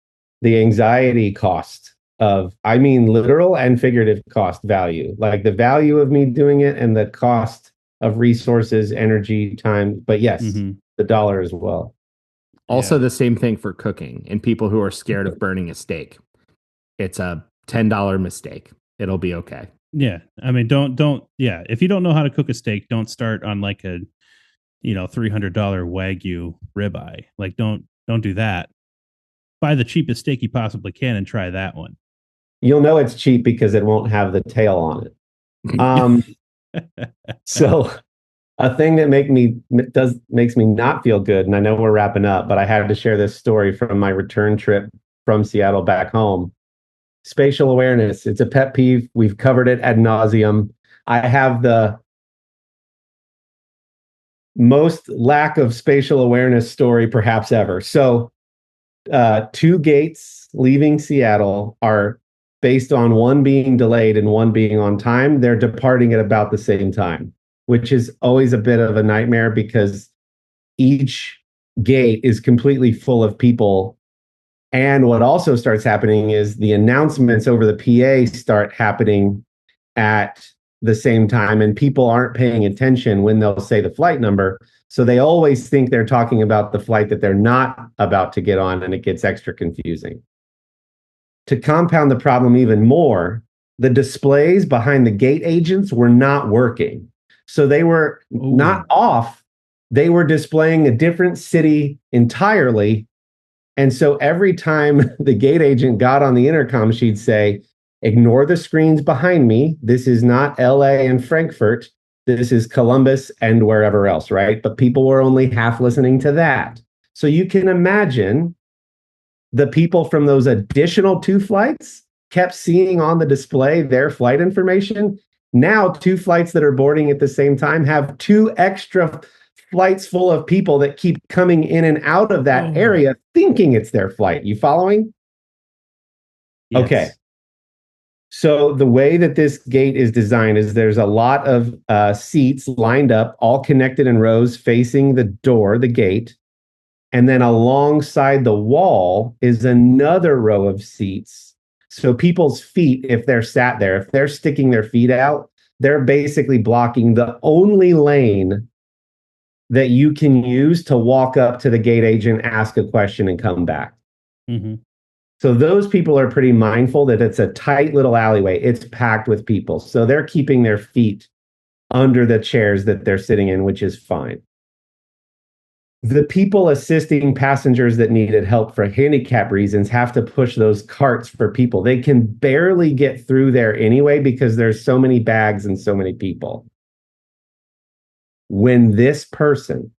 D: anxiety cost. I mean literal and figurative cost value, like the value of me doing it and the cost of resources, energy, time. But yes, the dollar as well.
A: Also, the same thing for cooking and people who are scared of burning a steak. It's a $10 mistake. It'll be okay.
B: Yeah. I mean, don't, yeah. If you don't know how to cook a steak, don't start on like a, $300 Wagyu ribeye. Like, don't do that. Buy the cheapest steak you possibly can and try that one.
D: You'll know it's cheap because it won't have the tail on it. So a thing that makes me not feel good, and I know we're wrapping up, but I had to share this story from my return trip from Seattle back home. Spatial awareness. It's a pet peeve. We've covered it ad nauseum. I have the most lack of spatial awareness story perhaps ever. So, two gates leaving Seattle are based on one being delayed and one being on time. They're departing at about the same time, which is always a bit of a nightmare because each gate is completely full of people. And what also starts happening is the announcements over the PA start happening at the same time, and people aren't paying attention when they'll say the flight number. So they always think they're talking about the flight that they're not about to get on, and it gets extra confusing. To compound the problem even more, the displays behind the gate agents were not working. So they were not off. They were displaying a different city entirely. And so every time the gate agent got on the intercom, she'd say, ignore the screens behind me. This is not LA and Frankfurt. This is Columbus and wherever else, right? But people were only half listening to that. So you can imagine the people from those additional two flights kept seeing on the display their flight information. Now, two flights that are boarding at the same time have two extra flights full of people that keep coming in and out of that area thinking it's their flight. You following? Yes. Okay. So the way that this gate is designed is there's a lot of seats lined up, all connected in rows facing the door, the gate. And then alongside the wall is another row of seats. So people's feet, if they're sat there, if they're sticking their feet out, they're basically blocking the only lane that you can use to walk up to the gate agent, ask a question, and come back. Mm-hmm. So those people are pretty mindful that it's a tight little alleyway. It's packed with people. So they're keeping their feet under the chairs that they're sitting in, which is fine. The people assisting passengers that needed help for handicap reasons have to push those carts for people. They can barely get through there anyway because there's so many bags and so many people. When this person,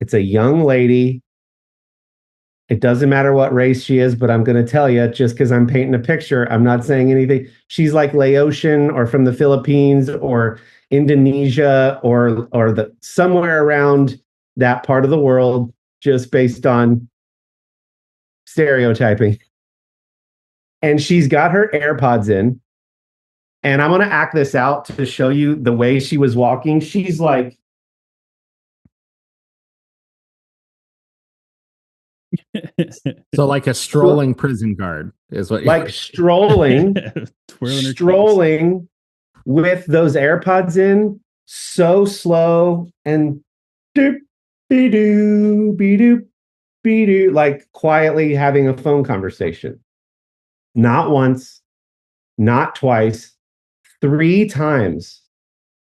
D: it's a young lady, it doesn't matter what race she is, but I'm going to tell you, just because I'm painting a picture, I'm not saying anything. She's like Laotian or from the Philippines or Indonesia or the somewhere around that part of the world, just based on stereotyping. And she's got her AirPods in. And I'm going to act this out to show you the way she was walking. She's like,
A: so like a strolling prison guard is what
D: like strolling with those AirPods in, so slow and doop be doo be doop be doo, like quietly having a phone conversation. Not once, not twice, 3 times.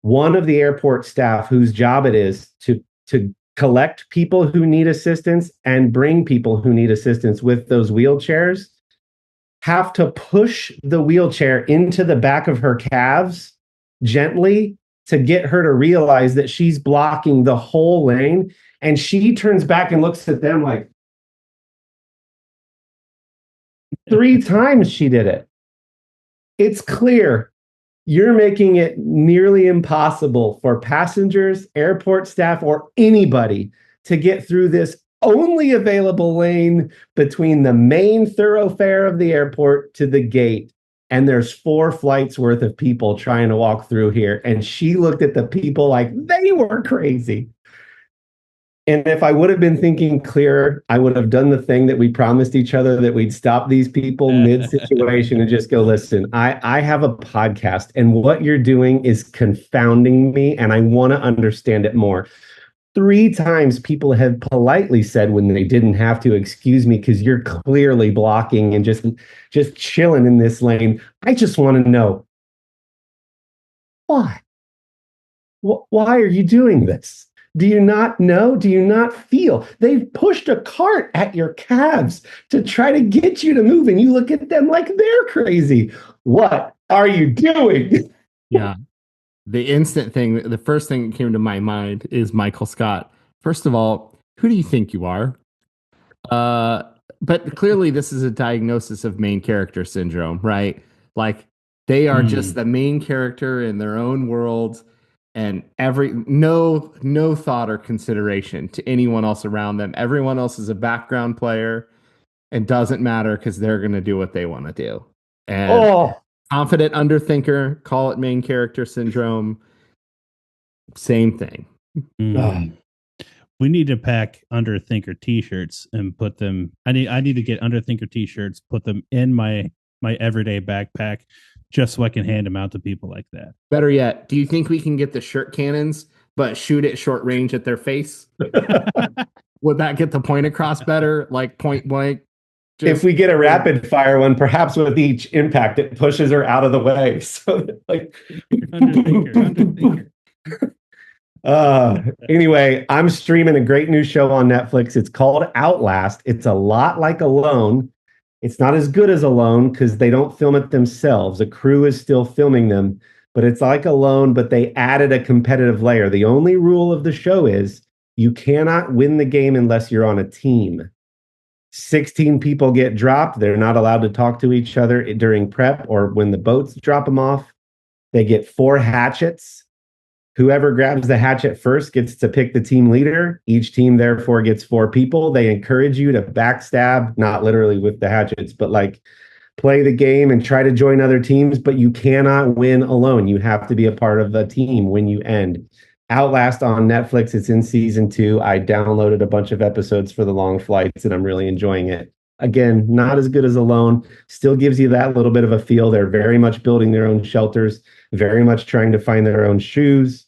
D: One of the airport staff, whose job it is to collect people who need assistance and bring people who need assistance with those wheelchairs, have to push the wheelchair into the back of her calves gently to get her to realize that she's blocking the whole lane. And she turns back and looks at them like, 3 times she did it. It's clear you're making it nearly impossible for passengers, airport staff, or anybody to get through this only available lane between the main thoroughfare of the airport to the gate. And there's 4 flights worth of people trying to walk through here. And she looked at the people like they were crazy. And if I would have been thinking clearer, I would have done the thing that we promised each other, that we'd stop these people mid-situation and just go, listen, I have a podcast, and what you're doing is confounding me, and I want to understand it more. 3 times people have politely said when they didn't have to, excuse me, because you're clearly blocking and just chilling in this lane. I just want to know, Why? Why are you doing this? Do you not know? Do you not feel? They've pushed a cart at your calves to try to get you to move, and you look at them like they're crazy. What are you doing?
A: Yeah. The first thing that came to my mind is Michael Scott. First of all, who do you think you are? Uh, but clearly this is a diagnosis of main character syndrome, right? Like they are just the main character in their own world and no thought or consideration to anyone else around them. Everyone else is a background player and doesn't matter because they're going to do what they want to do. And
D: Oh,
A: confident underthinker, call it main character syndrome, same thing.
B: Mm. We need to pack Underthinker t-shirts and put them. I need to get Underthinker t-shirts, put them in my everyday backpack, just so I can hand them out to people like that.
A: Better yet, do you think we can get the shirt cannons, but shoot at short range at their face? Would that get the point across better? Like point blank?
D: if we get a rapid fire one, perhaps with each impact, it pushes her out of the way. So, like,
B: Underthinker.
D: anyway, I'm streaming a great new show on Netflix. It's called Outlast. It's a lot like Alone. It's not as good as Alone because they don't film it themselves. A crew is still filming them, but it's like Alone, but they added a competitive layer. The only rule of the show is you cannot win the game unless you're on a team. 16 people get dropped. They're not allowed to talk to each other during prep or when the boats drop them off. They get 4 hatchets. Whoever grabs the hatchet first gets to pick the team leader. Each team, therefore, gets 4 people. They encourage you to backstab, not literally with the hatchets, but like play the game and try to join other teams, but you cannot win alone. You have to be a part of the team when you end. Outlast on Netflix. It's in season 2. I downloaded a bunch of episodes for the long flights and I'm really enjoying it. Again, not as good as Alone. Still gives you that little bit of a feel. They're very much building their own shelters, very much trying to find their own food.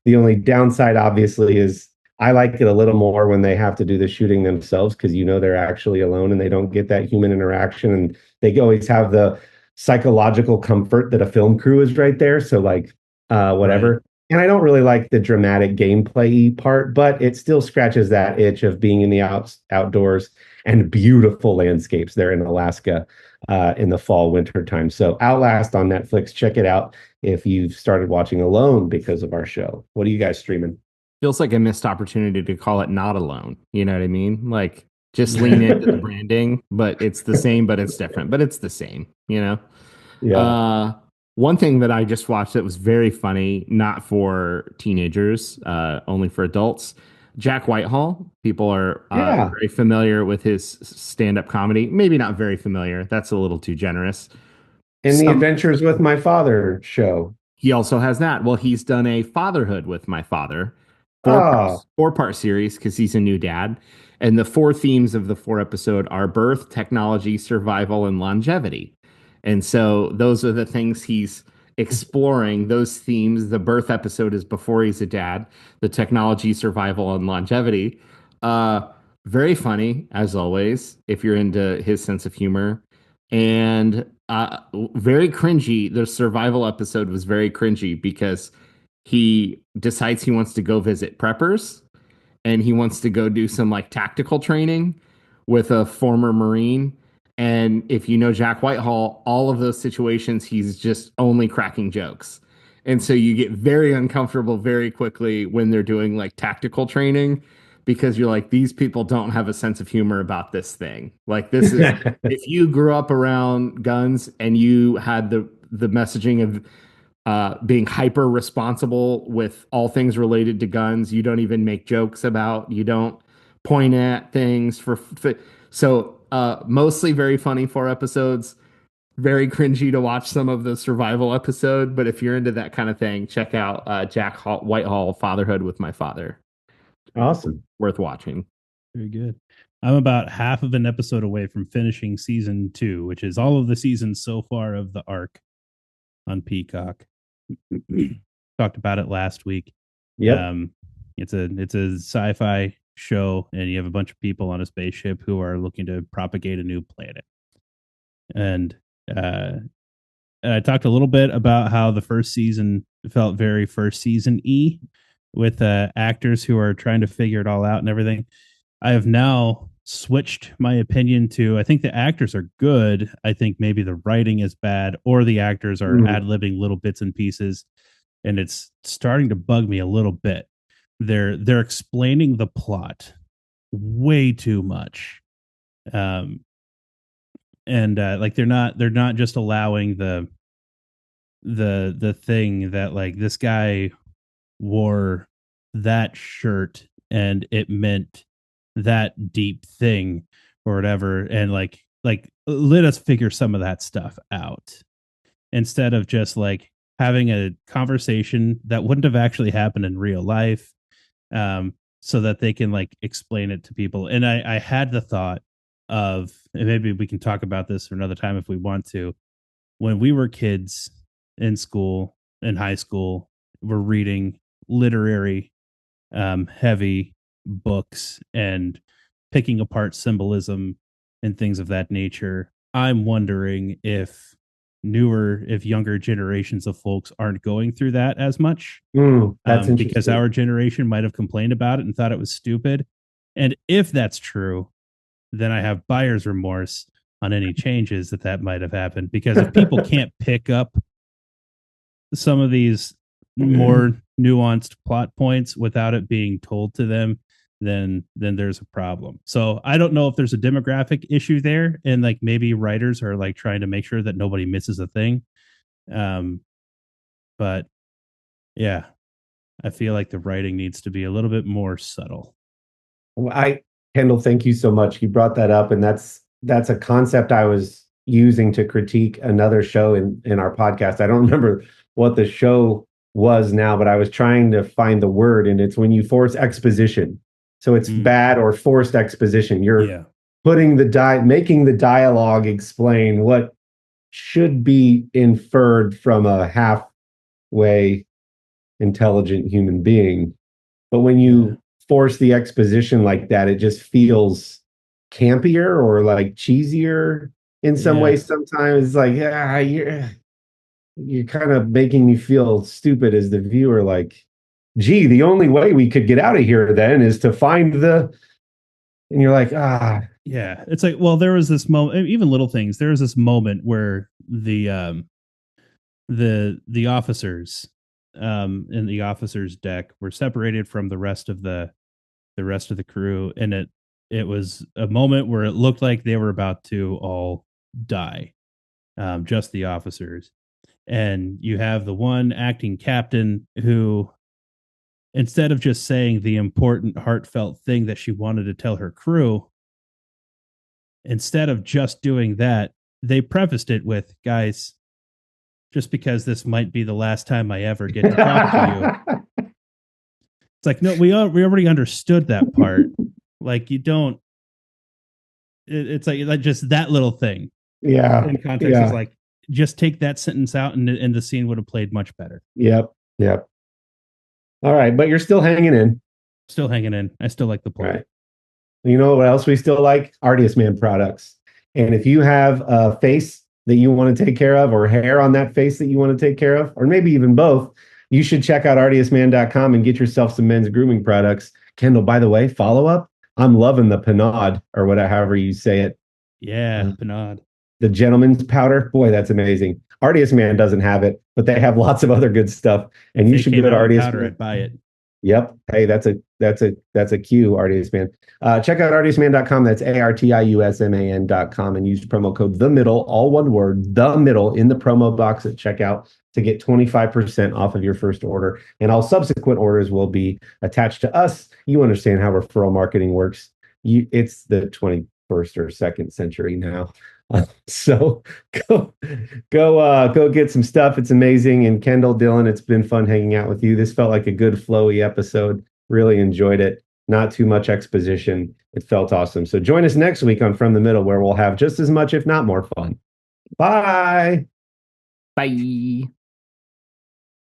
D: The only downside, obviously, is I like it a little more when they have to do the shooting themselves because they're actually alone and they don't get that human interaction. And they always have the psychological comfort that a film crew is right there. So, like, whatever. Right. And I don't really like the dramatic gameplay part, but it still scratches that itch of being in the outdoors and beautiful landscapes there in Alaska in the fall, winter time. So Outlast on Netflix, check it out if you've started watching Alone because of our show. What are you guys streaming?
A: Feels like a missed opportunity to call it Not Alone. You know what I mean? Like just lean into the branding, but it's the same, but it's different, but it's the same,
D: Yeah.
A: One thing that I just watched that was very funny, not for teenagers, only for adults. Jack Whitehall. People are very familiar with his stand-up comedy. Maybe not very familiar. That's a little too generous.
D: In the Adventures with My Father show.
A: He also has that. Well, he's done a Fatherhood with My Father. 4-part series because he's a new dad. And the 4 themes of the 4 episode are birth, technology, survival, and longevity. And so those are the things he's exploring, those themes. The birth episode is before he's a dad, the technology, survival, and longevity. Very funny, as always, if you're into his sense of humor. And very cringy. The survival episode was very cringy because he decides he wants to go visit preppers and he wants to go do some like tactical training with a former Marine. And if you know Jack Whitehall, all of those situations, he's just only cracking jokes. And so you get very uncomfortable very quickly when they're doing like tactical training because you're like, these people don't have a sense of humor about this thing. Like this is, if you grew up around guns and you had the messaging of being hyper responsible with all things related to guns, you don't even make jokes about, you don't point at things so mostly very funny 4 episodes, very cringy to watch some of the survival episode. But if you're into that kind of thing, check out Jack Whitehall, Fatherhood with My Father.
D: Awesome.
A: Worth watching.
B: Very good. I'm about half of an episode away from finishing season 2, which is all of the seasons so far of the arc on Peacock. Talked about it last week.
D: Yeah.
B: It's a sci-fi show, and you have a bunch of people on a spaceship who are looking to propagate a new planet. And I talked a little bit about how the first season felt very first season-y with actors who are trying to figure it all out and everything. I have now switched my opinion to I think the actors are good. I think maybe the writing is bad or the actors are ad-libbing little bits and pieces, and it's starting to bug me a little bit. They're explaining the plot way too much. Like they're not just allowing the thing that like this guy wore that shirt and it meant that deep thing or whatever, and like let us figure some of that stuff out instead of just like having a conversation that wouldn't have actually happened in real life, so that they can like explain it to people. And I had the thought of, and maybe we can talk about this another time if we want to, when we were kids in school, in high school, we're reading literary heavy books and picking apart symbolism and things of that nature. I'm wondering if younger generations of folks aren't going through that as much,
D: that's
B: because our generation might have complained about it and thought it was stupid. And if that's true, then I have buyer's remorse on any changes that might have happened. Because if people can't pick up some of these more nuanced plot points without it being told to them, then there's a problem. So I don't know if there's a demographic issue there, and like maybe writers are like trying to make sure that nobody misses a thing. But yeah, I feel like the writing needs to be a little bit more subtle.
D: Kendall, thank you so much. You brought that up, and that's a concept I was using to critique another show in our podcast. I don't remember what the show was now, but I was trying to find the word, and it's when you force exposition. So it's bad or forced exposition. You're putting making the dialogue explain what should be inferred from a halfway intelligent human being. But when you force the exposition like that, it just feels campier or like cheesier in some ways. Sometimes it's like, you're kind of making me feel stupid as the viewer. Like, gee, the only way we could get out of here then is to find and you're like,
B: yeah. It's like, well, there was this moment, even little things. There was this moment where the officers in the officers' deck were separated from the rest of the crew, and it was a moment where it looked like they were about to all die, just the officers. And you have the one acting captain who, instead of just saying the important, heartfelt thing that she wanted to tell her crew, instead of just doing that, they prefaced it with, guys, just because this might be the last time I ever get to talk to you. It's like, no, we already understood that part. Like, you don't, it's like just that little thing.
D: Yeah.
B: In context is like, just take that sentence out and the scene would have played much better.
D: Yep. All right, but you're still hanging in.
B: Still hanging in. I still like the play.
D: Right. You know what else we still like? Artist Man products. And if you have a face that you want to take care of, or hair on that face that you want to take care of, or maybe even both, you should check out artistman.com and get yourself some men's grooming products. Kendall, by the way, follow up. I'm loving the Panade, or whatever, however you say it.
B: Yeah, Panade.
D: The gentleman's powder. Boy, that's amazing. Artist Man doesn't have it, but they have lots of other good stuff. And you should go to Artist Man.
B: I'd buy it.
D: Yep. Hey, that's a cue, Artist Man. Check out artistman.com. That's ARTIUSMAN.com, and use promo code The Middle, all one word, The Middle, in the promo box at checkout to get 25% off of your first order. And all subsequent orders will be attached to us. You understand how referral marketing works. It's the 21st or 2nd century now. So go get some stuff. It's amazing. And Kendall, Dylan, it's been fun hanging out with you. This felt like a good flowy episode. Really enjoyed it. Not too much exposition. It felt awesome. So join us next week on From the Middle, where we'll have just as much, if not more fun. Bye.
A: Bye.